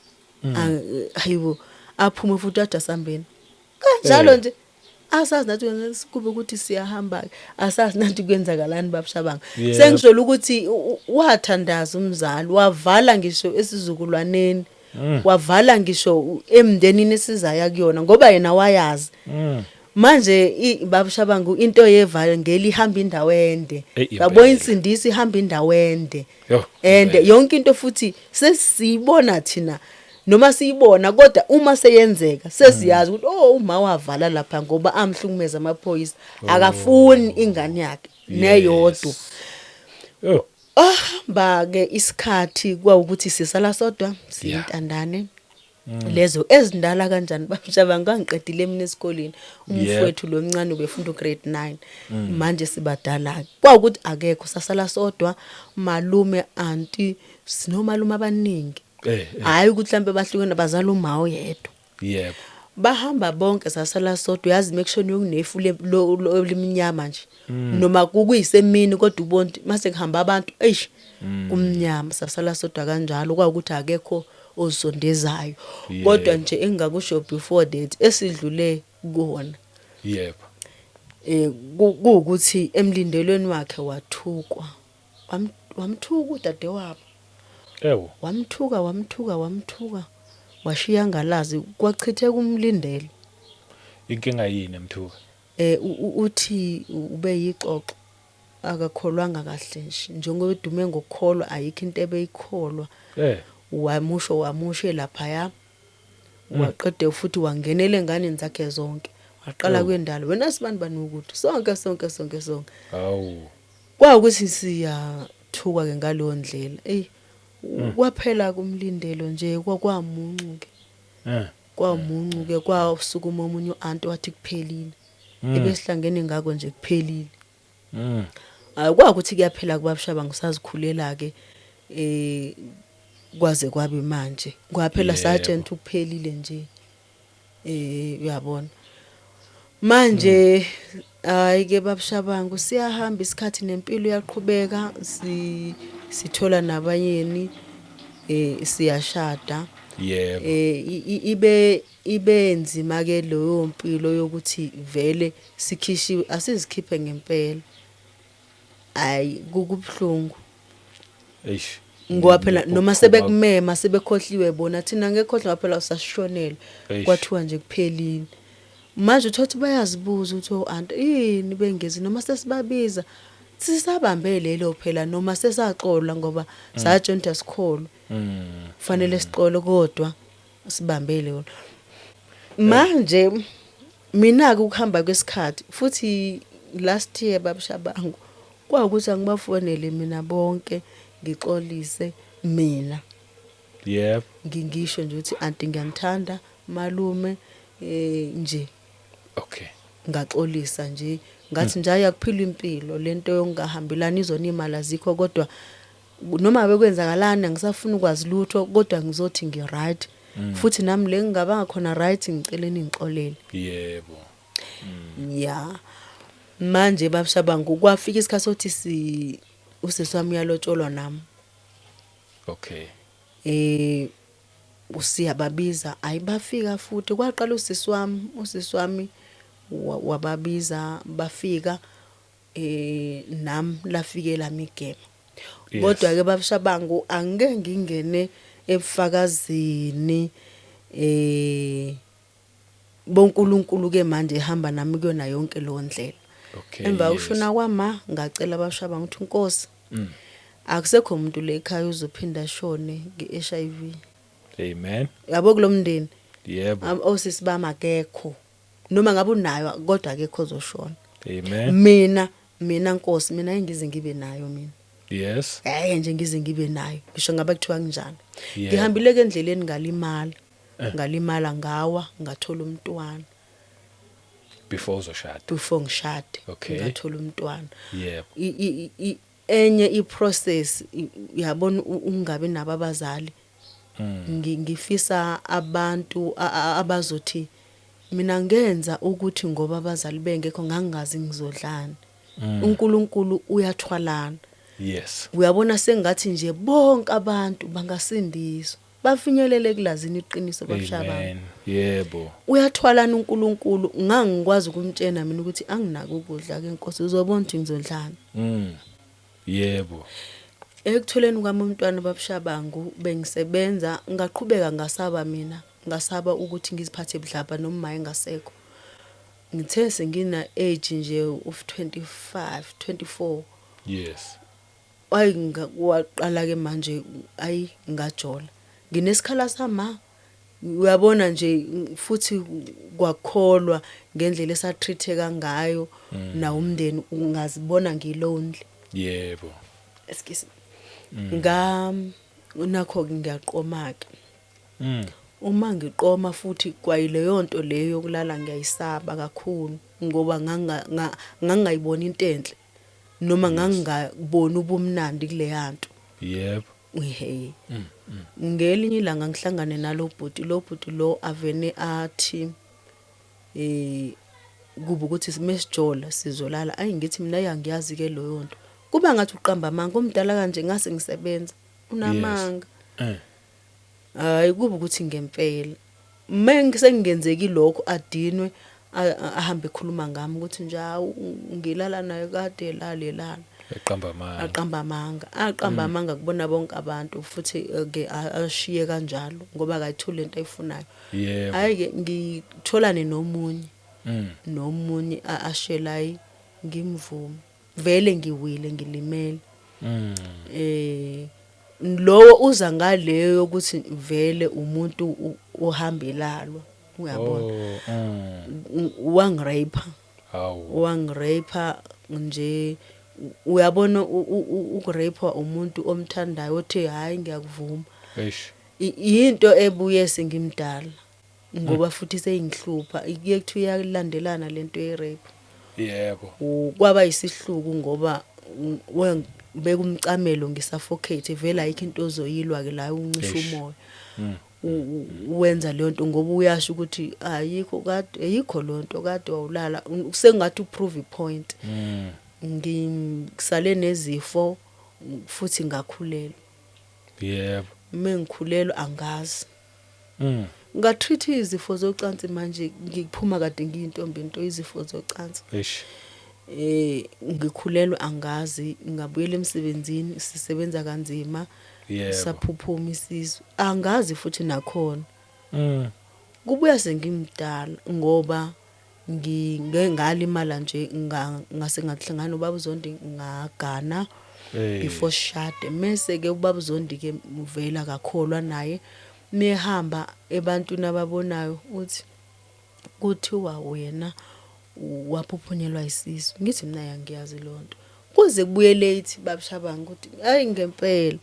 hayibo aphume futhi athi asambeni kanjalo nje asazi nathi sikube ukuthi siyahamba asazi nathi kwenzakalani babushabanga sengisho ukuthi wathandaza umzali wavala ngisho esizukulwaneni wavala ngisho emndenini esizaya kuyona ngoba yena wayazi manje babushabanga into yevangeli ihamba indawo ende yabo insindisi ihamba indawo ende and yonke into futhi sesibona thina noma siyibona kodwa uma seyenzeka sesiyazi ukuthi uma wavala lapha ngoba amhlukumeza amaphoyisa akafuni ingane yakhe neyodwa ba ke isikhathi kwaukuthi sisala sodwa siyintandane lezo ezindala kanjani babushabanga ngiqedile mina esikoleni umfowethu lo mncane ubefunda ugrade 9 manje sibadala kwaukuthi akekho sasala sodwa malume auntie sinomalume abaningi hayi ukuthi mhlambe bahlukene bazala uma oyedwa yebo bahamba bonke sasala sodwa yazi mekushoni yokunefu leminyama nje noma kukuyisemini kodwa ubonti mase kuhamba abantu kumnyama sasala sodwa kanjalo kwaukuthi akekho ozondezayo kodwa nje engakusho before that esidlule kuona yebo kuukuthi emlindelweni wakhe wathukwa wamthuka udade wabo wamthuka washiya ngalazi kwachithe kumlindele inkinga yini emthuka uthi ube yixoxo akakholwanga kahle nje njengoba edume ngokukholwa ayikho into ebeyikholwa wamushe lapha waqede futhi wangenele enganeni zakhe zonke waqala kwendalo wena sibani bani ukuthi sonke hawu kwaukuthi siyathuka ke ngaleyo ndlela kwaphela kumlindelo nje kwamuncuke kwamuncuke kwasukuma omunye uanti wathi kuphelile ebesihlangene ngako nje kuphelile kwakuthi kuyaphela kubabshaba ngisazikhulela ke kwaze kwabe manje kwaphela sergeant ukuphelile nje uyabona manje ayike babushabangu siyahamba isikhathi nempilo yaqhubeka sithola nabanyeni siyashada yebo ibe nzima ke leyo mpilo yokuthi vele sikhishiwe asizikhiphe ngempela ayi kubhlungu ngoba phela noma sebekumema sebekhohliwe bona thina ngekhohlwa phela usashonela kwathiwa nje kuphelile manje uthothi bayazibuza ukuthi aunty yini bengezi noma sesibabiza sisabambe lelo phela noma sesaxola ngoba sergeant asikholo kufanele siqole kodwa sibambele yona manje mina ke ukuhamba kwesikhathi futhi last year babushabangu kwaukuthi angibafonele mina bonke ngixolise mina yebo ngingisho nje ukuthi aunty ngiyanthanda malume nje okay ngaxolisa nje ngathi nje ayakuphila impilo lento yongahambelani izona imali azikho kodwa noma bekwenzakalana ngisafuna ukwazi lutho kodwa ngizothi ngiright futhi nami le ngingabanga khona right ngiceleni ngixolele yebo ya manje babushabangu kwafika isikhathi sothi usisi wami uyalotsholwa nami okay usiyababiza ayibafika futhi kwaqala usisi wami wababiza bafika nami lafikela migema kodwa ke babushabangu angeke ngingene ebufakazini bonkulunkulu ke manje ehamba nami kuyona yonke lo ndlela emva ushona kwama ngacela babushabangu ukuthi inkosi akusekho umuntu le ekhaya uzophinda ashone nge-HIV. Amen. Yabo kulomndeni Yebo. osisi bamakekho noma ngabe unayo kodwa akekho ozoshona. Amen. Mina Nkosi, mina engize ngibe nayo mina. Yes. Nje ngize ngibe nayo. Ngisho ngabe kuthiwa kanjani. Yebo. Ngihambile ke endleleni ngalimala ngawa ngathola umntwana. Before uzoshada. Before ngishade Okay. ngathola umntwana. Yebo. Enye iprocess yabona ungabe nababazali. Ngifisa abantu abazothi mina ngenza ukuthi ngoba abazali bengekho ngangazi ngizodlana. uNkulunkulu uyathwalana. Yes. Uyabona sengathi nje bonke abantu bangasindiswa. Bafinyelele kulazini iqiniso babshaba. Amen. Yebo. Uyathwalana uNkulunkulu ngangikwazi ukumtshena mina ukuthi anginaka ukudla ke Nkosi uzobona ukuthi ngizodlana. Yebo. Ekutholeni kwami umntwana babshabangu bengisebenza ngaqhubeka ngasaba mina. Ngasaba ukuthi ngiziphathe budlapha noma maye ngasekho. Ngithe sengina age nje of 25, 24. Yes. Waqala ke manje ngajola. Nginesikhala sama. Uyabona nje futhi kwakholwa ngendlela esatreateka ngayo na umndeni ungazibona ngilonely. Yebo. Excuse. Nakho ngiyaqoma ke. Uma ngiqoma futhi kwayileyo nto leyo yokulala ngiyayisaba kakhulu ngoba ngangayibona into enhle noma ngangaboni ubumnandi kule yanto. Yebo. Ngelinye ilanga ngihlangane nalo bhuti lo avene athi kuba ukuthi simesijola sizolala ngithi mina yangiyazi ke loyo nto kuba ngathi uqamba amanga omdala kanje ngase ngisebenza unamanga. Hayi kuba ukuthi ngempela sengenzeki lokho adinwe ahambe ekhuluma ngami ukuthi nje ngilala naye kade lala aqamba amanga kubona bonke abantu futhi ke ashiye kanjalo ngoba akayithole into ayifunayo. Hayi ke ngitholane nomunye ashelayi ngimvume vele ngiwile ngilimele. Lo uza ngaleyo ukuthi vele umuntu ohambelalo uyabona. Wangirape nje uyabona ukurape umuntu omthandayo othe hayi ngiyakuvuma. Into ebuye sengimdala ngoba futhi seyingihlupha iye kuthi uyalandelana lento yerape. Yebo. Kwaba isihluku ngoba bekumcamelo ngisafocate vele ayikho into ozoyilwa ke la uncisha umoya. Wenza leyo nto ngoba uyasho ukuthi ayikho lonto kade wawulala sengathi uprove ipoint. Ngisale nezifo futhi ngakhulelwa. Yebo. Mengikhulelwa angazi. Ngatreat izifo zocansi manje ngiphuma kade ngiyintombi into izifo zocansi. Ngikhulelwa angazi ngabuyela emsebenzini sisebenza kanzima. Saphuphuma isizwe angazi futhi nakhona. Kubuya sengimdala ngoba ngalimala nje ngase ngahlangana ubaba uZondi ngagana before shade mase ke ubaba uZondi ke uvela kakholwa naye mehamba ebantwini ababonayo uthi kuthiwa wena waphuphunyelwa isizwe. Ngithi mina yangiyazi lonto kuze kubuye late babshabanga ukuthi hayi ngempela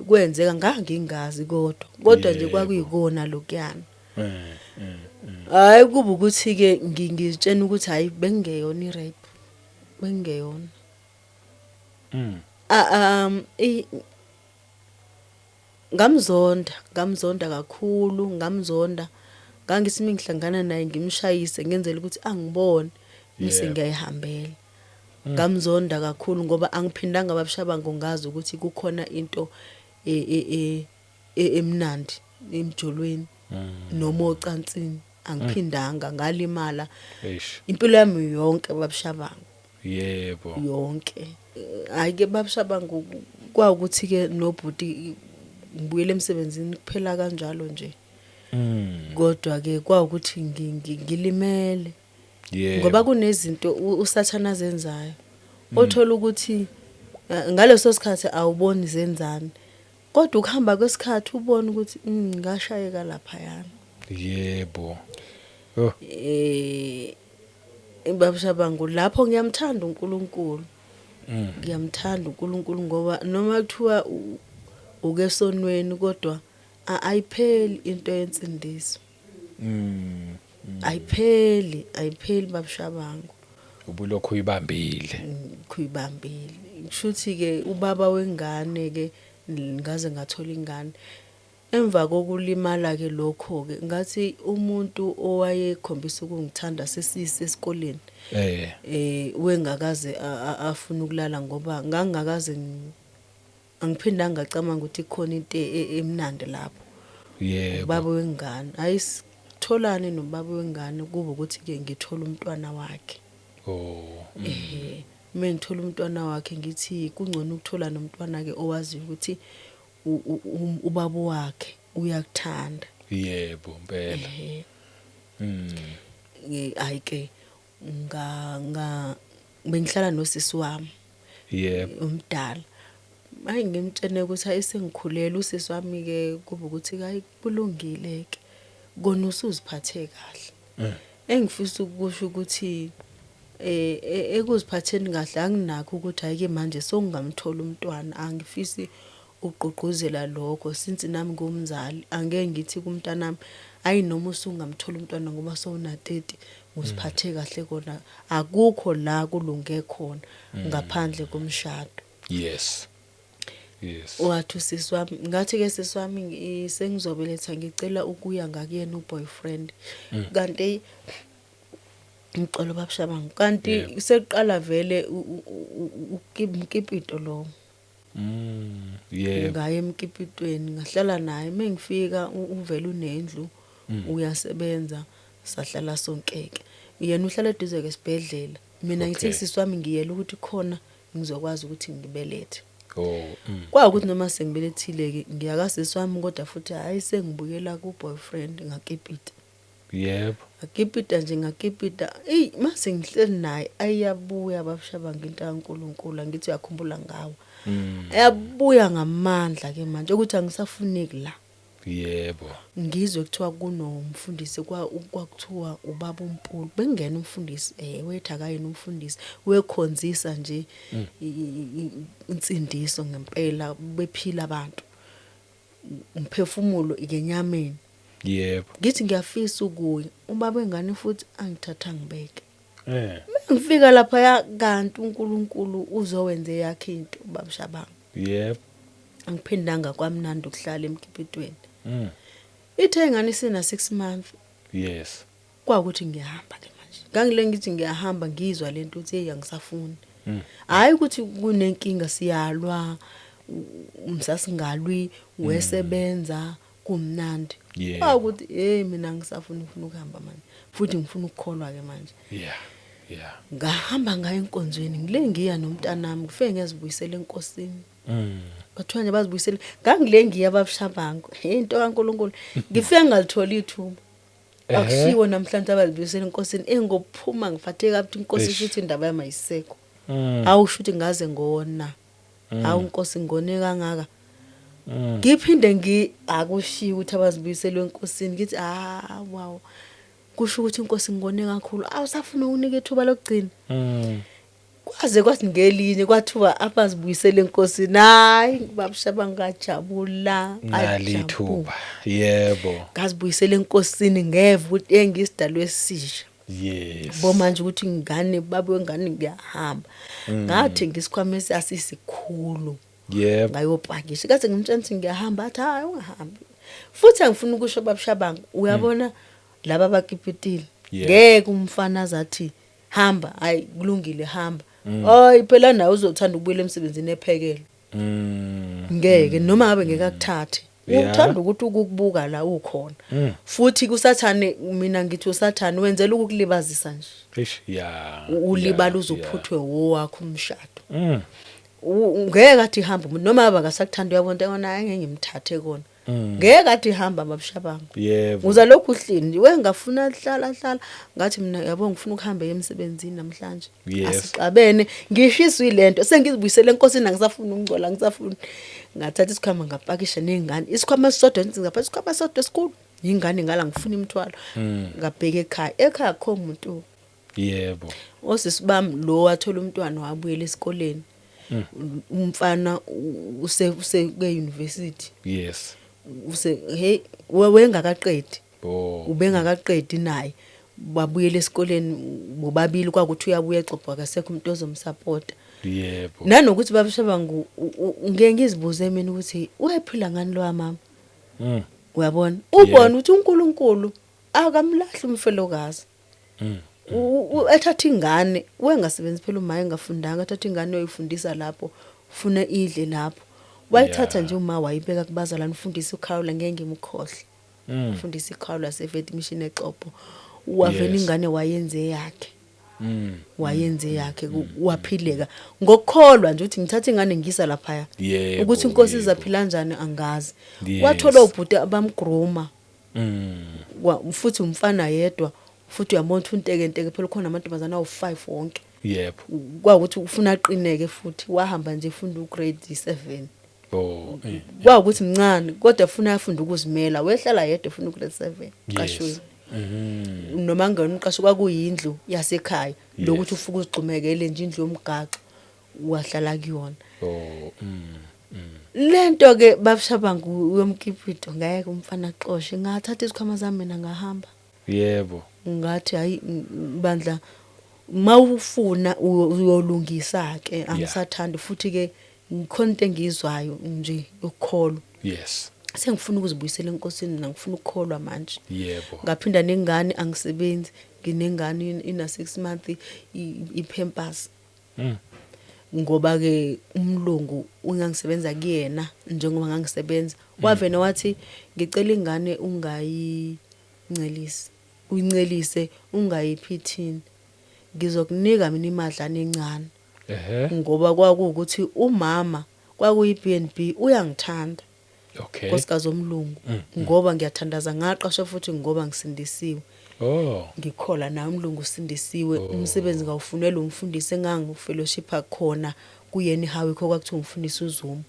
kwenzeka ngangingazi kodwa nje kwakuyikona lokuyana. Hayi kuba ukuthi ke ngizitshena ukuthi hayi bengeyona irape bengeyona. Ngamzonda kakhulu ngangithi mingihlangana naye ngimshayise ngenzela ukuthi angibone mise ngiyayihambela. Ngamzonda kakhulu ngoba angiphindanga babshabanga ngazi ukuthi kukhona into emnandi emjolweni noma ocansini angiphindanga ngalimala impilo yami yonke babshabanga. Yebo. Yonke. Hayi ke babshabanga kwa ukuthi ke nobhuti ngibuyele emsebenzini kuphela kanjalo nje. Kodwa ke kwa ukuthi ngilimele. Ngoba kunezinto usathana zenzayo. Othola ukuthi ngaleso sikhathi awuboni zenzani kodwa ukuhamba kwesikhathi ubone ukuthi ngashayeka lapha yana yebo oh babashabangu lapho ngiyamthanda uNkulunkulu ngiyamthanda uNkulunkulu ngoba noma kuthiwa ukesonweni kodwa ayipheli into yensindiso ayipheli babashabangu ubulokhu uyibambile kuyibambile kushuthi ke ubaba wengane ke ngaze ngathola ingane emva kokulimala ke lokho ke ngathi umuntu owayekhombisa ukungithanda sesise esikoleni wengakaze afuna ukulala ngoba ngangakaze angiphinda ngacamanga ukuthi khona into emnandi lapho yebo ubaba wengane ayisitholane nobaba wengane kuba ukuthi ke ngithola umntwana wakhe mengithola umntwana wakhe ngithi kungcono ukuthola nomntwana ke owazi ukuthi ubaba wakhe uyakuthanda yebo impela ayike bengihlala nosisi wami yebo umdala maye ngimtshene ukuthi ayisengikhulele usisi wami ke kuba ukuthi hayi kulungile ke kona usuziphathe kahle engifisa ukusho ukuthi ekuziphatheni kahle anginakho ukuthi ayike manje sokungamthola umntwana angifisi uqoqozela lokho since nami ngumzali angeke ngithi kumntanami ayi noma usungamthola umntwana ngoba sowuna 30 usiphathe kahle kona akukho la kulunge khona ngaphandle komshado yes wathi usisi wami ngathi ke sisi wami sengizobeletha ngicela ukuya ngakuyena uboyfriend kanti ngicela babashabangu kanti seqala vele ukipito lo yebo ngaye emkipitweni ngahlala naye mengifika uvela unendlu uyasebenza sahlala sonkeke yena uhlala eduze kwesibhedlela mina ngithi sisi wami ngiyela ukuthi khona ngizokwazi ukuthi ngibelethe kwa ukuthi noma sengibelethile ke ngiyakasisi wami kodwa futhi hayi sengibuyela ku boyfriend ngakipita yebo akipita nje ngakipita mase ngihleli naye ayabuya babashabangu into kaNkulunkulu ngithi uyakhumbula ngawo ayabuya ngamandla ke manje ukuthi angisafuneki la yebo ngizwe kuthiwa kunomfundisi kwakuthiwa ubaba uMpulu bengena umfundisi wethu akayena umfundisi wekhonzisa nje insindiso ngempela bephila abantu umphefumulo ikenyameni yebo ngithi ngiyafisa ukuya ubaba wengane futhi angithatha ngibeke ngifika lapha kanti uNkulunkulu uzowenze yakhe into babashabangu yebo angiphindanga kwamnandi ukuhlala emkipitweni ithe ngani sina 6 months yes kwakuthi ngiyahamba ke manje ngangile ngithi ngiyahamba ngizwa lento uthi yangisafuni hayi ukuthi kunenkinga siyalwa umsasingalwi wesebenza kumnandi ukuthi mina ngisafuna ukuhamba manje futhi ngifuna ukukholwa ke manje ngahamba ngaye enkonzweni ngile ngiya nomntanami ngifike ngezibuyisela enkosini bathiwa nje bazibuyisela ngangile ngiya babashabangu into kaNkulunkulu ngifike ngalithola ithuba akushiwo namhlanje abazibuyisela enkosini engophuma ngifathe kabuthi inkosi futhi indaba yami ayisekho awushuthi ngaze ngona awu inkosi ngone kangaka ngiphinde akushiwo ukuthi abazibuyisela enkosini ngithi wow kusho ukuthi inkosi ngone kakhulu awusafuna ukunika ithuba lokugcina kwaze kwathi ngelinye kwathiwa abazibuyisela enkosini hayi babashabangu ngajabula ngalithuba yebo ngazibuyisela enkosini ngeva ukuthi engisidalwe esisha yes bo manje ukuthi ngane baba wengane ngiyahamba ngathi ngisikhwame asisikhulu yebo ngayopakisha kaze ngimtshela ukuthi ngiyahamba athi hayi ungahambi futhi angifuni ukusho babashabangu uyabona laba bakipitile ngeke umfana azathi hamba hayi kulungile hamba hayi phela nawe uzothanda ukubuyela emsebenzini ephekela ngeke noma ngabe ngekakuthathe uthanda ukuthi ukukubuka la ukhona futhi kusathane mina ngithi usathane wenzela ukukulibazisa nje ulibala uzophuthwe wakho umshado ngeke athi hamba noma ngabe akasakuthanda uyabona ngeke ngimthathe kona ngeke athi hamba babushabangu Yebo. uza lokhu uhlini wengafuna hlala ngathi mina yabo ngifuna ukuhamba emsebenzini namhlanje Yes. asixabene ngishiswa ilento sengizibuyisele enkosini angisafuni ukungcola ngisafuni ngathatha isikhwama ngapakisha nezingane isikhwama sisodwa ngapha isikhwama sodwa esikhulu ingane ngala ngifuna imithwalo ngabheka ekhaya kho umuntu Yebo. osisibami lo wathola umntwana wabuyela esikoleni umfana use ke university Yes. hey wengakaqedi Oh. ubengakaqedi naye babuyela esikoleni bobabili kwakuthi uyabuya exoxa akasekho umuntu ozomsupport Yebo. nanokuthi babeshaba ngeke ngizibuze mina ukuthi uyaphila ngani lo mama uyabona ubona ukuthi uNkulunkulu akamlahli umfelokazi ethatha ingane wengasebenzi phela uma engafundanga ethatha ingane uyifundisa lapho ufuna idle lapho wayithatha nje uma wayibeka kubazalana ufundisa uKhawula ngeke ngimkhohle ufundisa iKhawula seVet Mission eXopo wavela ingane wayenze yakhe wayenze yakhe waphileka ngokukholwa nje ukuthi ngithatha ingane ngisa lapha ukuthi inkosi izaphila kanjani angazi wathola ubhuti abamgroma futhi umfana yedwa futhi uyabona uNtekenteke phela khona amantombazana awu5 wonke Yebo. kwakuthi ufuna aqineke futhi wahamba nje efunda ugrade 7 Oh. kwakuthi mncane kodwa ufuna afunda ukuzimela wehlala yedwa ufuna ugrade 7 qashwe noma ngani uqasho kwakuyindlu yasekhaya lokuthi ufuka uzigxumekele nje indlu yomgaxo wahlala kuyona lento ke babushabangu uyomkipito ngeke umfana axoshe ngathatha isikhwama zami mina ngahamba Yebo. ngathi hayi bandla mawufuna uyolungisa ke angisathanda futhi ke ngikhona into engizwayo nje ukukholwa Yes. sengifuna ukuzibuyisela enkosini ngifuna ukukholwa manje Yebo. ngaphinda nengane angisebenzi nginengane ina 6 months iPampers ngoba ke umlungu ungangisebenza kuyena njengoba ngangisebenza wavena wathi ngicela ingane ungayincelisi uyincelise ungayiphithini ngizokunika mina imadlana encane ngoba kwakuukuthi umama kwakuyiBNB uyangithanda Okay. nkosikazi omlungu ngoba ngiyathandaza ngaqasha futhi ngoba ngisindisiwe ngikhola na umlungu usindisiwe umsebenzi ngawufunela umfundisi engangufellowship khona kuyena ihawe kho kwakuthiwa umfundisi uZuma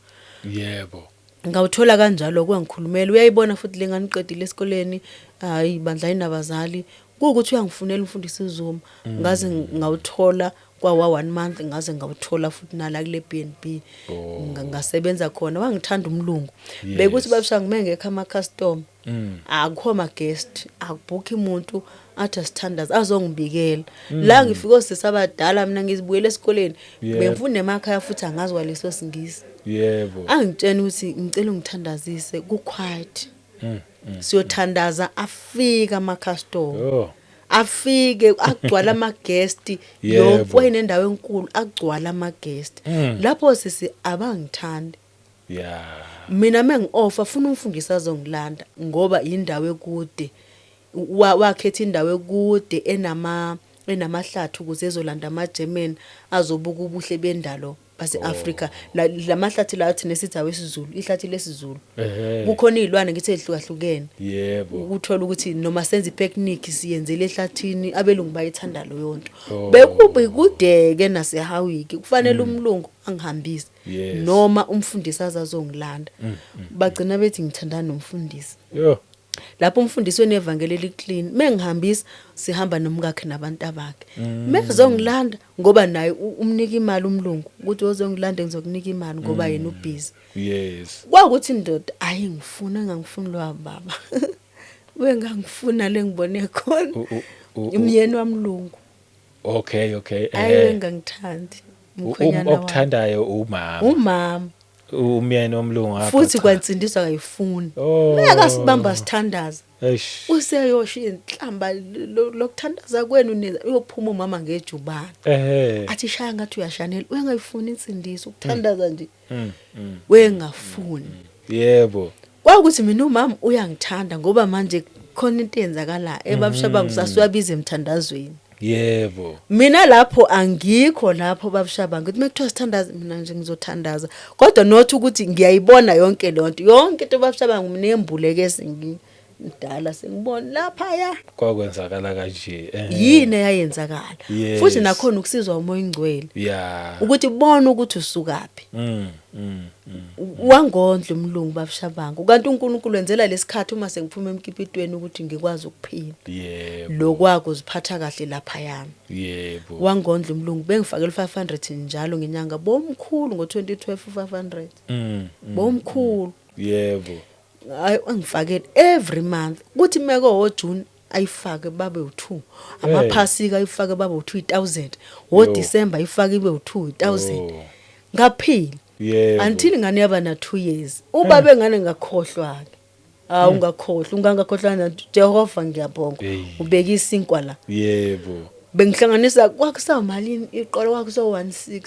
Yebo. ngawuthola kanjalo kwangikhulumela uyayibona futhi lenganiqedile esikoleni hayi bandla inabazali ukuthi uyangifunela umfundisi uZuma ngaze ngawuthola kwa 1 month ngaze ngawuthola futhi nala kule BNB ngasebenza khona wangithanda umlungu bekuthi babusha ngimengekho ama custom akukho ama guest akubhukhi umuntu athi asithandaza azongibikela la ngifike osesabadala mina ngizibuyele esikoleni bengifunda emakhaya futhi angazi waleso singisi Yebo. angitshela ukuthi ngicela ungithandazise ku quiet siyothandaza afika ama custom afike agcwala ama guest yonke wayinendawo enkulu agcwala ama guest lapho sisi abangithandi mina mengi-offer funa umfundisi azongilanda ngoba indawo ekude wakhetha indawo ekude enamahlathi ukuze ezolanda ama-German azobuka ubuhle bendalo base-Afrika lamahlathi la thina sithi awesiZulu ihlathi lesizulu kukhona izilwane ngithi ezihlukahlukene yebo ukuthola ukuthi noma senze ipicnic siyenzele ehlathini abelungu bayithanda lo yonto bekubi kudeke nasehawiki kufanele umlungu angihambise noma umfundisi azazongilanda bagcina bethi ngithandana nomfundisi lapho umfundisi wenevangeli eliclean mengihambisa sihamba nomkakhe nabantu abakhe mezongilanda ngoba naye umnika imali umlungu ukuthi ozongilanda ngizokunika imali ngoba yena ubhizi yes kwakuthi indoda ayingifuna ngangifuna lo baba wengangifuna lengibone khona umyeni wamlungu okay ayengangithandi umkhonyana okuthandayo umama umyeni omlungu apha futhi kwansindiswa kayifuni akasibamba sithandaza useyosha inhlamba lokuthandaza kwenu uyophuma umama ngejubana athi shaya ngathi uyashanela wengayifuni insindiso ukuthandaza nje wengafuni yebo kwakuthi mina umama uyangithanda ngoba manje khona into eyenzakala ebabusha bangu sasiyabiza emthandazweni Yebo. Mina lapho angikho lapho babushabanga ukuthi mekuthiwa sithandaza mina nje ngizothandaza kodwa not ukuthi ngiyayibona yonke lonto yonke into babushabanga minembuleke esingidala sengibona lapha ya Kwakwenzakala kanje. yini eyayenzakala Yes. futhi nakhona ukusizwa umoya ingcwele Yeah. ukuthi ubone ukuthi usukapi wangondla umlungu babushabanga kanti uNkulunkulu wenzela lesikhathi uma sengiphuma emkipitweni ukuthi ngikwazi ukuphila Yebo. lokwako uziphatha kahle lapha yami Yebo. wangondla umlungu bengifakela 500 njalo ngenyanga bomkhulu ngo2012 500 bomkhulu Yebo. hayi angifakele every month kuthi meko woJune ayifake babe u2 amaphasika ayifake babe u2000 woDecember ayifake ibe u2000 ngaphila Yebo. until ingane yaba na 2 years ubabe ngane ngakhohlwa ke ungakhohlwa ungangakhohlwa na Jehova ngiyabonga Hey. ubeka isinkwa la Yebo. bengihlanganisa kwakusamalini iqolo kwakuso 160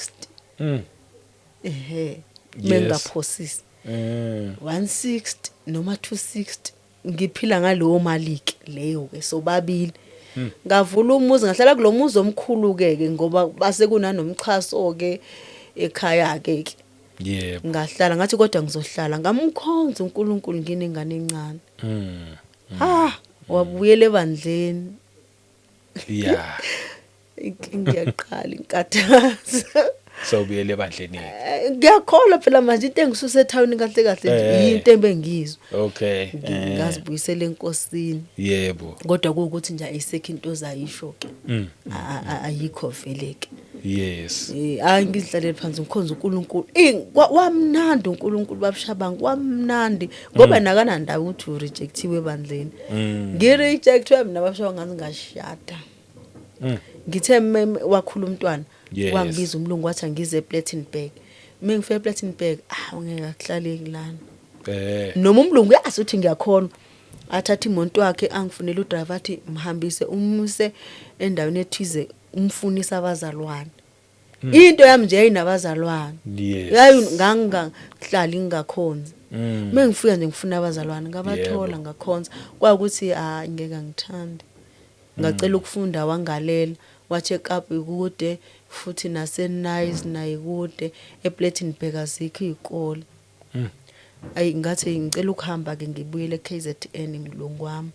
mengaphosisi 160 noma 260 ngiphila ngalowo maliki leyo ke sobabili ngavula umuzi ngahlala kulomuzi omkhulu ke ngoba base kunanomchaso ke ekhaya ke Yebo. ngahlala ngathi kodwa ngizohlala ngamkhonza uNkulunkulu nginengane encane wabuyele ebandleni Yeah. inkinga yaqala inkathazo Sawubuyele ebandleni. ngiyakholwa phela manje into engisuse ethawini kahle kahle into ebengizwe Okay. ngazibuyisela enkosini Yebo. kodwa ukuthi nje ayisekho into zayisho ke ayikho vele ke Yes. angizihlalele phansi ngikhonza uNkulunkulu wamnandi uNkulunkulu babushabanga wamnandi ngoba nakanandawo ukuthi urejectiwe ebandleni ngirejectwe mina babushabanga ngingashada ngithe wakhula umntwana wangibiza umlungu wathi ngize ePlattenburg mengifike ePlattenburg ungeke akuhlaleki lana noma umlungu yazi ukuthi ngiyakhona athatha imoto yakhe angifunela udriver athi mhambise umuse endaweni ethize umfunisa abazalwane into yami nje ayinabazalwane Yes. yayi ngangahlali ngingakhonza mengifika nje ngifuna abazalwane ngabathola ngakhonza kwakuthi ngeke ngithande ngacela ukufunda wangalela wathi eKapa ikude futhi naseNice naye kude ePlattenburg azikho izikole ayi ngathi ngicela ukuhamba ke ngibuyele eKZN mlungu wami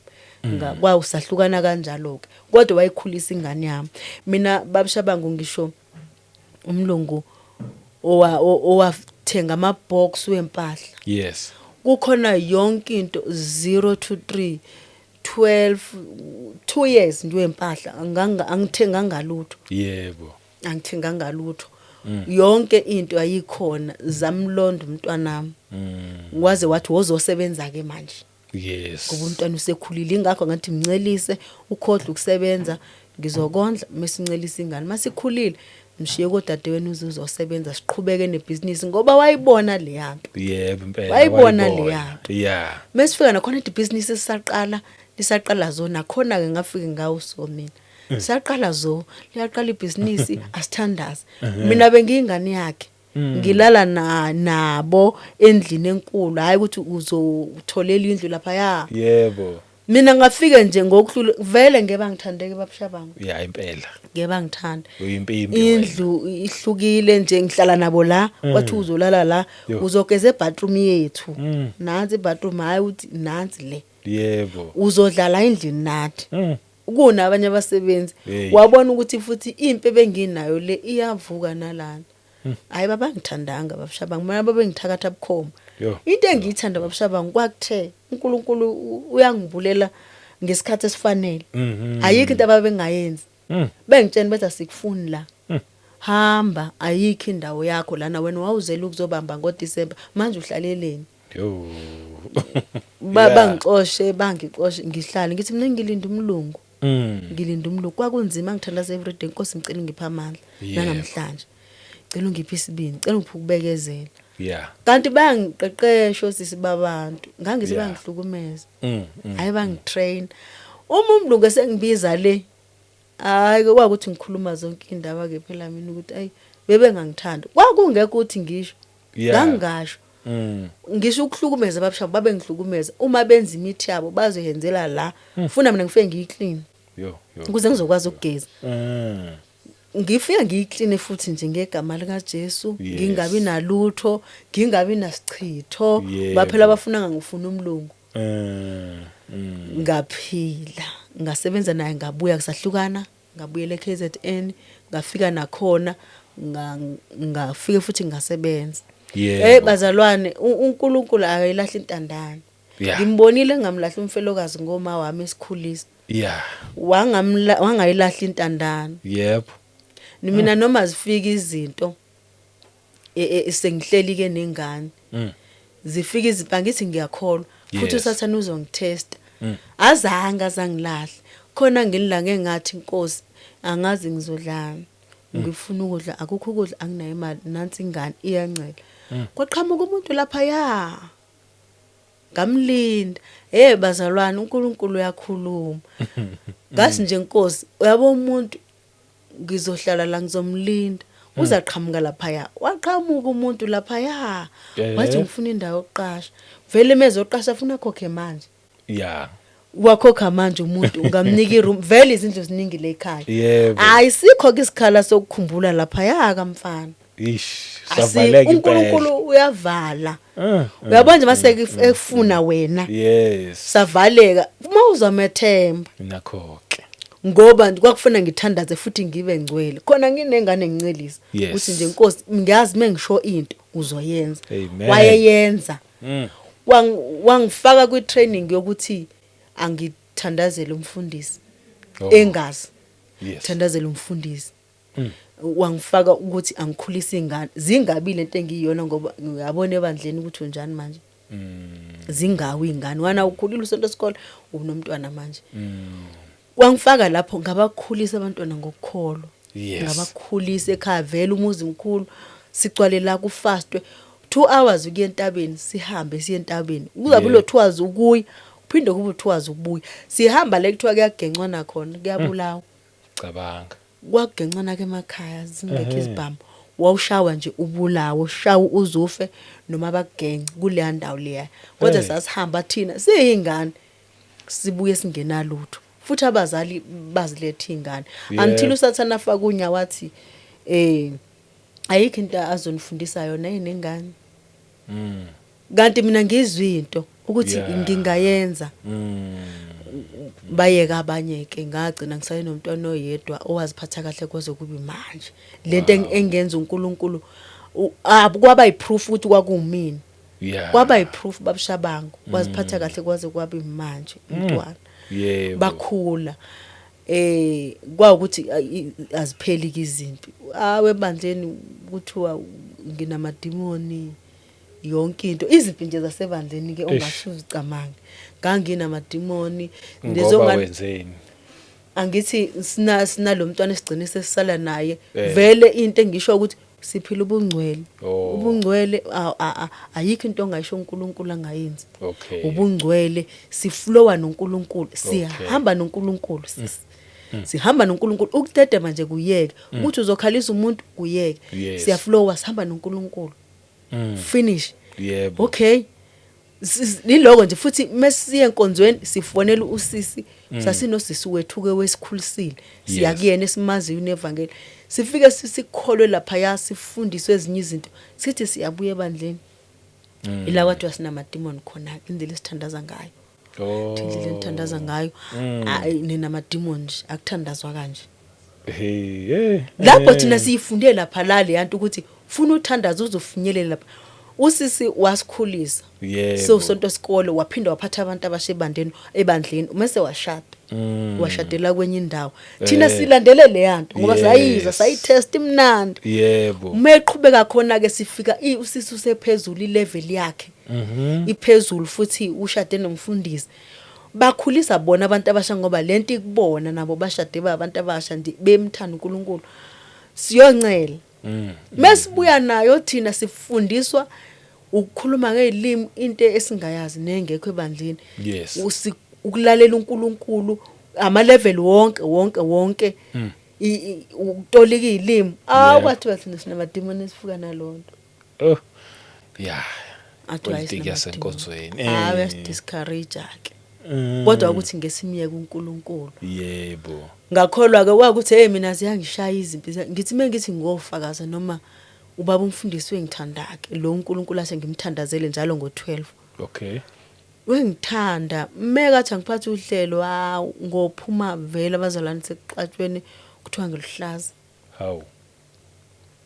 kwawusahlukana kanjalo ke kodwa wayikhulisa ingane yami mina babushabanga ngisho umlungu owathenga amabox wempahla Yes. kukhona yonke into 0 to 3 12 2 years nje wempahla angithenga ngalutho Yebo. angithenga ngalutho yonke into ayikhona zamlondo umntwanami waze wathi wozosebenza ke manje Yes. ngoba umntwana usekhulile ingakho ngathi mncelise ukhodla ukusebenza ngizokondla mesincelisa ingane masikhulile mshiye kodadewenu uzosebenza siqhubeke nebhizinisi ngoba wayibona le yanto Yebo impela. wayibona le yanto Yeah. mesifika nakhona ibhizinisi lisaqala zona khona ke ngafike ngawo so mina siyaqala liyaqala ibhizinisi asithandaza mina bengiyingane yakhe ngilala nabo endlini enkulu hayi ukuthi uzotholela indlu lapha ya Yebo. mina ngafike nje ngokuhlula vele ngeba ngithandeke babushabanga Yeah impela. ngeba ngithanda Uyimpimbi. indlu ihlukile nje ngihlala nabo la wathi uzolala la uzogeza ebathroom yethu nansi ibathroom hayi uthi nansi le Yebo. uzodlala endlini nathi kuna abanye abasebenzi wabona ukuthi futhi impi benginayo le iyavuka nalana hayi babangithandanga babushabanga mina babengithakatha bukhoma into engiyithanda babushabanga kwakuthe uNkulunkulu uyangibulela ngesikhathi esifanele ayikho into ababengayenzi bengitshela bethi asikufuni la hamba ayikho indawo yakho lana wena wawuzela ukuzobamba ngoDisemba manje uhlaleleni Yo. bangixoshe bangixoshe ngihlala ngithi mina ngilinda umlungu ngilinda umlungu kwakunzima ngithandaza everyday inkosi ngicela ngipha amandla namhlanje cela ungiphe isibini cela ngiphe ukubekezela Yeah. kanti bayangiqeqesho sisi babantu ngangithi bangihlukumeza hayi bangitrain umlungu esengibiza le hayi kwakuthi ngikhuluma zonke indaba ke phela mina ukuthi ayi bebe ngangithanda kwakungekho ukuthi ngisho ngangasho ngisho ukuhlukumeza babusha babe ngihlukumeza uma benza imithi yabo bazoyenzela la ufuna mina ngifike ngiyiclean yo. ukuze ngizokwazi ukugeza. Mm. Ngifika ngiyikline futhi nje ngegama lika Jesu, Yes. ngingabi nalutho, ngingabi nasichitho, Yebo. baphela abafuna ngifuna umlungu. Mm. Ngaphila, ngasebenza naye, ngabuya kusahlukana, ngabuyela eKZN, ngafika nakhona, ngafike futhi ngasebenza. Yebo. Bazalwane, uNkulunkulu akayilahla intandane. Yeah. Ngimbonile ngamlahla umfelokazi ngoma wami esikhulisa. Yeah. Wangayilahla intandane. Yebo. Mina noma zifika izinto sengihleli ke nengane. Zifika izipangithi ngiyakholwa futhi Yes. usathana uzongitesta. Azangilahle. Khona ngililange engathi Nkosi angazi ngizodlana. Ngifuna ukudla, akukho ukudla, anginayo imali, nansi ingane iyancela. Kwaqhamuka umuntu lapha ya. Ngamlinda. Bazalwane, uNkulunkulu uyakhuluma. Ngasi nje Nkosi, uyabo umuntu ngizohlala la ngizomlinda. Uzaqhamuka lapha ya. Waqhamuka umuntu lapha ya. Wathi ngifuna indawo yokuqasha. Vele mezoqasha afuna khokhe manje. Yeah. Wakhokha manje umuntu ungamnika iroom. Vele izindlu ziningi le ekhaya. Yebo. Ayisikho ke isikhala sokukhumbula lapha ya kamfana. Ish, savaleka impela. uNkulunkulu uyavala. Uyabona nje mase efuna wena. Yes. Savaleka uma uzamethemba. Nakho ke. Ngoba kwakufuna ngithandaze futhi ngibe ngcwele. Khona nginengane ngincelisa ukuthi nje Nkosi ngiyazi mengisho into uzoyenza. Amen. Wayeyenza. Wangifaka kwi-training yokuthi angithandazele umfundisi. Engazi. Yes. Thandazele umfundisi. Wangifaka ukuthi angikhulise ingane. Zingabi lento engiyiyona ngoba uyabona ebandleni ukuthi unjani manje. Zingawi ingane. Wana ukhulile usonto esikole unomntwana manje. Wangifaka lapho ngabakhulisa abantwana ngokukholwa. Yes. Ngabakhulisa ekhaya vele umuzi mkhulu sigcwale la kufastwe 2 hours ukuya entabeni, sihambe siye entabeni. Kuzabe lo 2 hours ukuya, uphinde kube 2 hours ukubuya. Sihamba le kuthiwa kuyagencwana khona, kuyabulawa. Cabanga. Kwagencwana ke emakhaya zingekho izibhamu. Wawushawa nje ubulawo, ushawa uzufe noma bakugence kule ndawo leya. Kodwa sasihamba thina siyingane sibuye singenalutho. Futhi abazali bazilethe ingane. Until usathana afaka unya wathi ayikho into azonifundisa yona nengane. Kanti mina ngizwe into ukuthi ngingayenza. Bayeka abanye ke ngagcina ngisaye nomntwana oyedwa owaziphatha kahle kwaze kube manje. Lento engenza uNkulunkulu kwaba yiproof ukuthi kwakumina. Yeah. Kwaba yiproof babushabangu waziphatha kahle kwaze kwabe manje umntwana. Yebo. Bakhula. Kwaukuthi azipheli izimpi. Ebandleni kuthiwa nginamadimoni yonke into. Izimpi nje zasebandleni ke ongasho uzicamanga. Nganginamadimoni wenzeni. Angithi sina lo mntwana esigcine sesisala naye. Vele into engisho ukuthi siphila ubungcwele. Ubungcwele ayikho into ongayisho uNkulunkulu angayenzi. Okay. Ubungcwele siflowa noNkulunkulu, sihamba noNkulunkulu. Sihamba noNkulunkulu ukudede manje kuyeke ukuthi uzokhalisa umuntu kuyeke. Siyaflowa sihamba noNkulunkulu. Finish. Yebo. Okay. Liloko nje futhi mesiye enkonzweni sifonela usisi sasinosisi wethu ke wesikhulisile. Siya kuyena esimaziyo nevangeli. Sifike sisikholwe lapha ya sifundiswe ezinye izinto. Sithi siyabuya ebandleni. Ila kwathi wasinamadimoni khona indlela esithandaza ngayo. Indlela enthandaza ngayo. Ninamadimoni nje akuthandazwa kanje. Lapho thina siyifunde lapha la le yanto ukuthi ufuna uthandaza uzofinyelela lapha. Usisi wasikhulisa. So sonto isikole waphinda waphatha abantu abashebandeni ebandleni mase washada. Washadela kwenye indawo. Thina silandele le yanto ngoba sayiza sayitest imnandi. Yebo. Meqhubeka khona ke sifika usisi usephezulu ilevel yakhe. Iphezulu futhi ushade nomfundisi. Bakhulisa bona abantu abasha ngoba lento ikubona nabo bashade abantu abasha bemthanda uNkulunkulu. Siyoncela. Mesibuya nayo thina sifundiswa ukukhuluma ngezilimi into esingayazi nengekho ebandleni. Yes. Ukulalela uNkulunkulu ama level wonke ukutolika izilimi. Kwathi bathina sinamadimoni esifuka nalonto. Yeah. Athi Politiki yasenkonzweni. Yasi discourage ke. kodwa ukuthi ngesimiyeke uNkulunkulu. Yebo. Ngakholwa ke wakuthi hey mina ziyangishaya izimpi ngithi mengithi ngofakaza noma ubaba umfundisi wengithandake lo uNkulunkulu ase ngimthandazele njalo ngo12. Okay. Wengithanda mekathi angiphatha uhlelo ngophuma vele abazalwane sekuqatshweni kuthiwa ngiluhlaza. Hawu.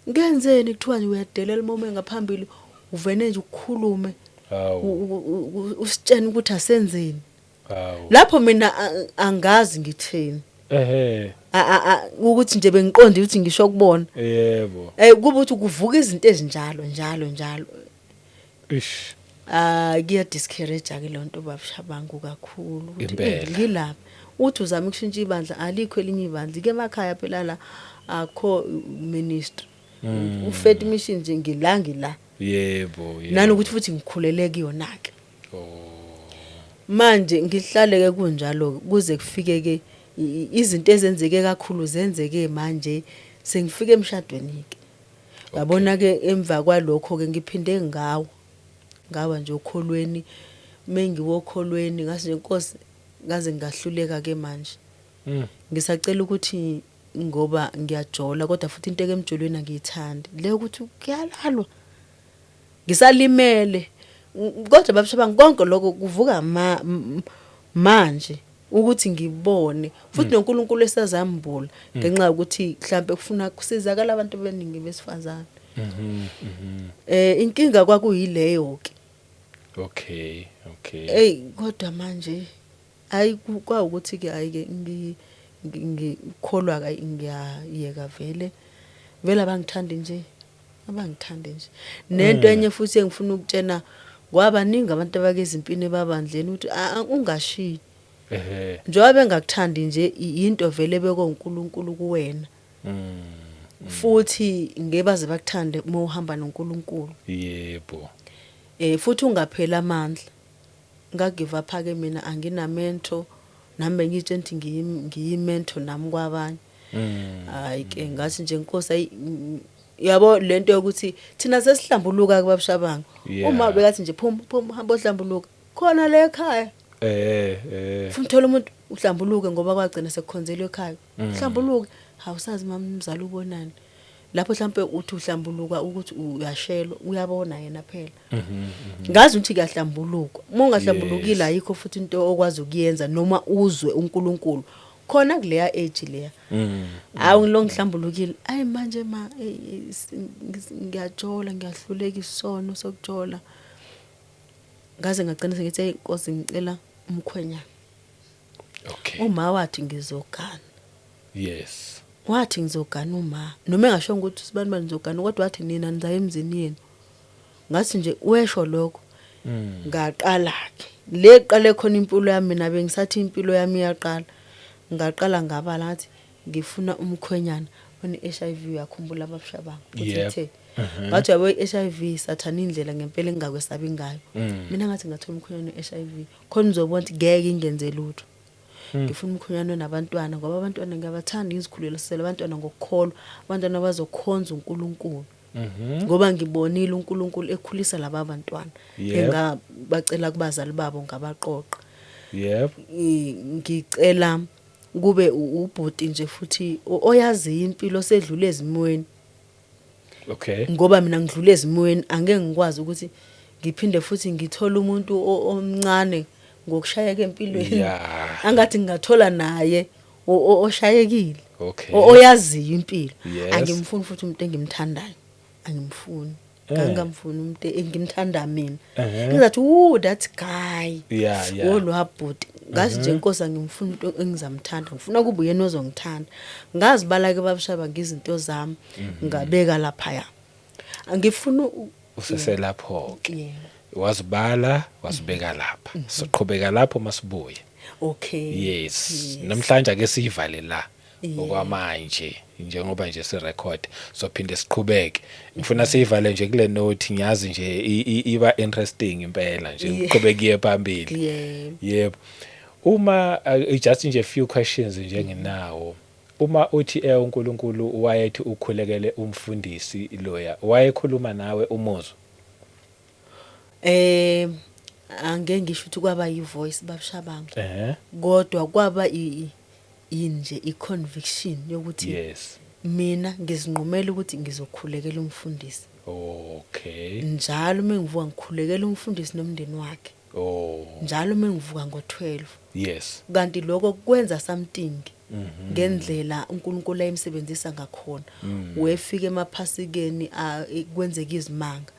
Ngenzeni kuthiwa nje uyadelela uma ngaphambili uvene nje ukukhulume. Hawu. Usitshena ukuthi asenzeni. Hawu. Lapho mina angazi ngithini. Ehhe. Ukuthi nje bengiqonda ukuthi ngisho kubona. Yebo. Kuba ukuthi kuvuka izinto ezinjalo njalo. Ish. Kuya discourage ke lonto babushabangu kakhulu Impela. ngilapha uthi uzama ukushintsha ibandla alikho elinye ibandla ke emakhaya phela la akho ministry ufete mission nje ngila Yebo. nanokuthi futhi ngikhulele kuyona ke Oh. manje ngihlale ke kunjalo kuze kufike ke izinto ezenzeke kakhulu zenzeke manje sengifike emshadweni ke yabona ke emva kwalokho ke ngiphinde ngawa nje ukholweni mengiwokholweni ngase nje inkosi ngaze ngahluleka ke manje ngisacela ukuthi ngoba ngiyajola kodwa futhi into emjolweni angiyithandi le ukuthi kuyalalwa ngisalimele kodwa babashaba konke lokho kuvuka manje ukuthi ngibone futhi noNkulunkulu esazambula ngenxa ukuthi mhlambe kufuna kusizakala abantu beningi besifazana. Inkinga kwakuyileyo ke. Okay. Kodwa manje hayi kwa ukuthi ke ayike ngikholwa ka ngiyayeka vele abangithandi nje nento enye futhi engifuna ukutshena kwabaningi abantu abakezimpini babandleni ukuthi ungashiyi njengoba bengakuthandi nje into vele beko uNkulunkulu kuwena futhi ngebaze bakuthande uma uhamba noNkulunkulu. Yebo. Futhi ungaphela amandla ngagive up ke mina anginamento nami ngitshe ngithi ngiyimento nami kwabanye. Hayi ke ngathi nje inkosi yabo lento yokuthi thina sesihlambuluka kubabushabangu uma bekathi nje phuma hamba ohlambuluka khona le ekhaya futhi thola umuntu uhlambuluke ngoba kwagcina sekukhonzelwe ekhaya uhlambuluke awusazi mamzala ubonani lapho mhlambe uthi uhlambuluka ukuthi uyashelo uyabona yena phela ngazi ukuthi kuyahlambuluka uma ungahlambulukile ayikho futhi into okwazi ukuyenza noma uzwe uNkulunkulu khona kuleya age leya awungilo ngihlambulukile ayi manje ngiyajola ngiyahluleka isono sokujola ngaze ngagcina sengithi inkosi ngicela umkhwenyana. Okay. Uma wathi ngizogana. Yes. Wathi ngizogana uma noma engasho ukuthi sibani bani ngizogana kodwa wathi nina niza emzini yenu. Ngathi nje wesho lokho. Ngaqala ke. Le qale khona impilo yami mina bengisathi impilo yami iyaqala. Ngaqala ngabala ngathi ngifuna umkhwenyana one-HIV uyakhumbula ababushabangu ukuthi ngathi yabo i-HIV sathana indlela ngempela engakwesabi ngayo. Mina ngathi ngathola umkhwenyana we-HIV khona uzobona ukuthi ngeke ingenze lutho. Ngifuna umkhwenyana nabantwana ngoba abantwana ngiyabathanda izikhulelo sisele abantwana ngokukholwa abantwana bazokhonza uNkulunkulu. Ngoba ngibonile uNkulunkulu ekhulisa laba bantwana engabacela kubazali babo ngabaqoqa. Yep. Ngicela kube ubhuti nje futhi oyazi impilo sedlule ezimweni. Okay. Ngoba mina ngidlule ezimweni angeke ngikwazi ukuthi ngiphinde futhi ngithola umuntu omncane ngokushayeka empilweni. Angathi ngingathola naye oshayekile. Okay. Oyaziyo impilo. Yes. Angimfuni futhi umuntu engimthandayo. Angimfuni. Ngamfuni umuntu engimthanda mina. Ngizathi that guy. Olwabhuti. Ngathi nje inkosi angimfuni umuntu engizamthanda. Ngifuna kube yena ozongithanda. Ngazibala ke babashaba ngizinto zami ngabeka lapha ya. Angifuna useselapho ke. Wazibala wasibeka lapha. Siqhubeka lapho masibuye. Okay. Yes. Namhlanje ake sivale la. Okwamanje njengoba nje sirecord sophinde siqhubeke. Ngifuna sivale nje kule note ngiyazi nje iba interesting impela nje uqhubeke phambili. Yebo. Uma just nje few questions nje nginawo. Uma uthi uNkulunkulu wayethi ukhulekele umfundisi loya wayekhuluma nawe umuzwa? angeke ngisho ukuthi kwaba yi-voice babushabangu Eh. kodwa kwaba inje i-conviction yokuthi Yes. mina ngizinqumela ukuthi ngizokhulekela umfundisi Okay. njalo mengivuka ngikhulekela umfundisi nomndeni wakhe Oh. njalo mengivuka ngo-12 Yes. kanti lokho kwenza something ngendlela uNkulunkulu ayemsebenzisa ngakhona wefika emaphasikeni kwenzeka izimanga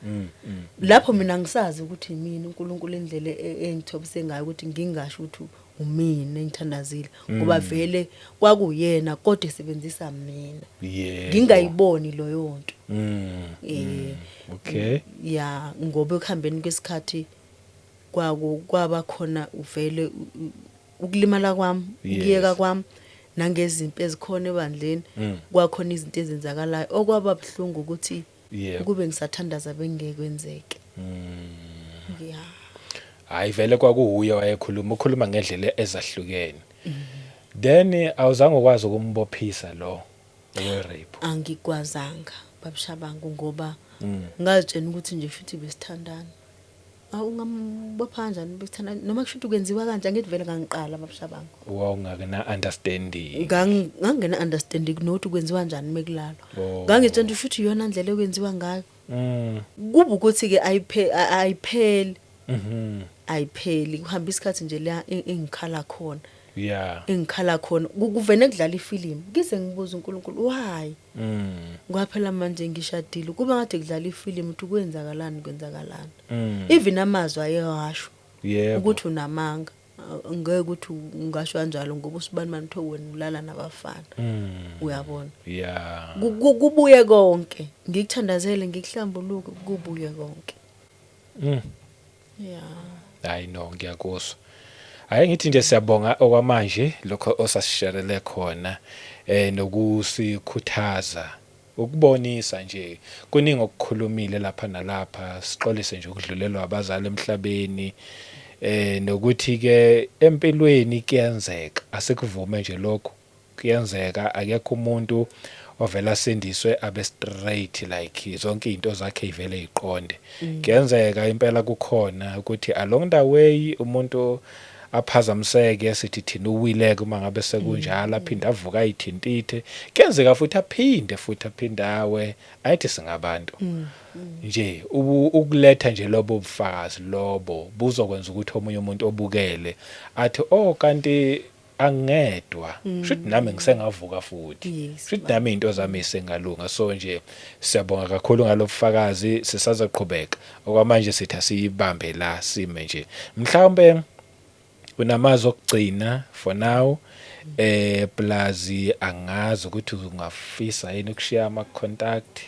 lapho mina ngisazi ukuthi mina uNkulunkulu indlela engithobise ngayo ukuthi ngingasho ukuthi umina engithandazile ngoba vele kwakuyena kodwa esebenzisa mina Yeah. ngingayiboni loyo nto Okay. ya ngoba ekuhambeni kwesikhathi kwaba khona uvele ukulimala kwami ukuyeka kwami nangezimpi ezikhona ebandleni kwakhona izinto ezenzakalayo okwaba buhlungu ukuthi kube ngisathandaza bengekwenzeke ya Hayi vele kwakuuye ukhuluma ngendlela ezahlukene. Then awuzange ukwazi ukumbophisa lo we-rape. angikwazanga babushabangu ngoba ngazitshena ukuthi nje futhi besithandana ungambopha kanjani besithandana noma kusho ukuthi kwenziwa kanje angithi vele ngangiqala babushabangu Wawungakena understanding. ngangena understanding nokuthi kwenziwa kanjani mekulalo ngangitshela ukuthi futhi iyona ndlela ekwenziwa ngayo kuba ukuthi ke ayipheli ayipheli kuhamba isikhathi nje la engikhala khona Yeah. engikhala khona kuvene kudlala ifilimu ngize ngibuza uNkulunkulu why kwaphela manje ngishadile kuba ngathi kudlala ifilimu ukuthi kwenzakalani even amazwi ayewasho ukuthi unamanga ngeke ukuthi ungasho kanjalo ngoba usibani manitho wena ulala nabafana uyabona Yeah. kubuye konke ngikuthandazele ngikuhlambuluke kubuye konke yeah I know ngiyakuzwa. Hayi ngithi nje siyabonga okwamanje lokho osasisharele khona nokusikhuthaza ukubonisa nje kuningi okukhulumile lapha nalapha sixolise nje ukudlulelwa abazali emhlabeni nokuthi ke empilweni kuyenzeka asikuvume nje lokho kuyenzeka akekho umuntu ovela sendiswe abe straight like zonke izinto zakhe ivele iqonde kuyenzeka impela kukhona ukuthi along the way umuntu aphazamiseke sithi thina uwileke uma ngabe sekunjalo aphinde avuka ayithintithe kuyenzeka futhi aphindawe ayithi singabantu nje ukuletha nje lobo bufakazi lobo buzokwenza ukuthi omunye umuntu obukele athi oh kanti angedwa shothi nami ngisengavuka futhi shothi nami into zami isengalunga so nje siyabonga kakhulu ngalobufakazi sisaza qhubeka okwamanje sithi asiyibambe la sime nje mhlawumbe unamazi okugcina for now plazi angazi ukuthi ungafisa yini ukushiya ama contact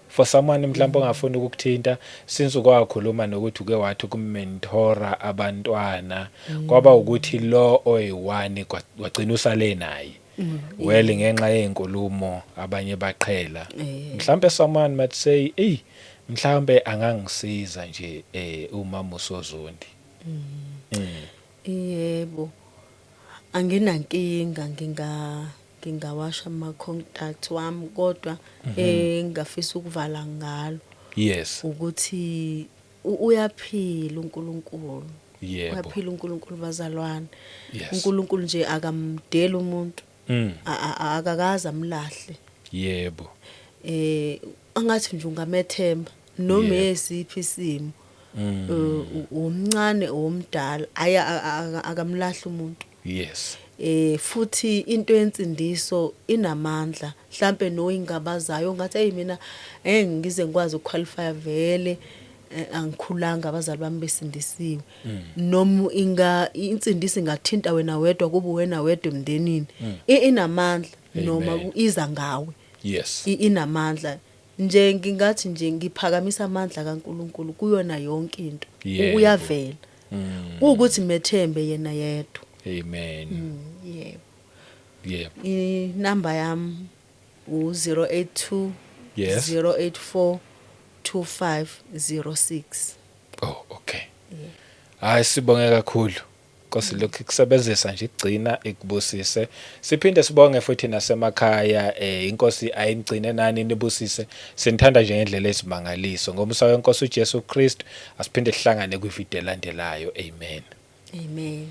for someone mhlawumbe ongafuna ukukuthinta since ukwakhuluma nokuthi uke wathi ukumentora abantwana kwaba ukuthi lo oyi1 kwagcina usale naye well ngenxa yezinkulumo abanye baqhela mhlawumbe someone might say mhlawumbe angangisiza nje umama uSozondi yebo anginankinga ngingawasha ama contact wami kodwa ngafisa ukuvala ngalo yes ukuthi uyaphila uNkulunkulu yebo uyaphila uNkulunkulu bazalwane yes uNkulunkulu nje akamdela umuntu akakaza amlahle yebo angathi nje ungamethemba noma esiphi isimo umncane omdala akamlahla umuntu yes futhi into yensindiso inamandla mhlambe noyingabazayo ngathi hey mina ngize ngikwazi ukuqualify vele angikhulanga abazali bami besindisiwe noma insindisi ngathinta wena wedwa kuba wena wedwa emndenini inamandla noma iza ngawe yes inamandla nje ngingathi nje ngiphakamisa amandla kaNkuluNkulu kuyona yonke into uyavela ukuthi methembe yena yedwa amen yebo yebo inamba yami u082 yes 084 2506 oh okay hayi sibonge kakhulu Inkosi lokhu ikusebenzisa nje igcina ikubusise. Siphinde sibonge futhi nasemakhaya inkosi ayingcine nani nibusise. Sinithanda nje ngendlela esimangaliso. Ngomsa wenkosi uJesu Kristu asiphinde sihlangane kwivideo elandelayo. Amen. Amen.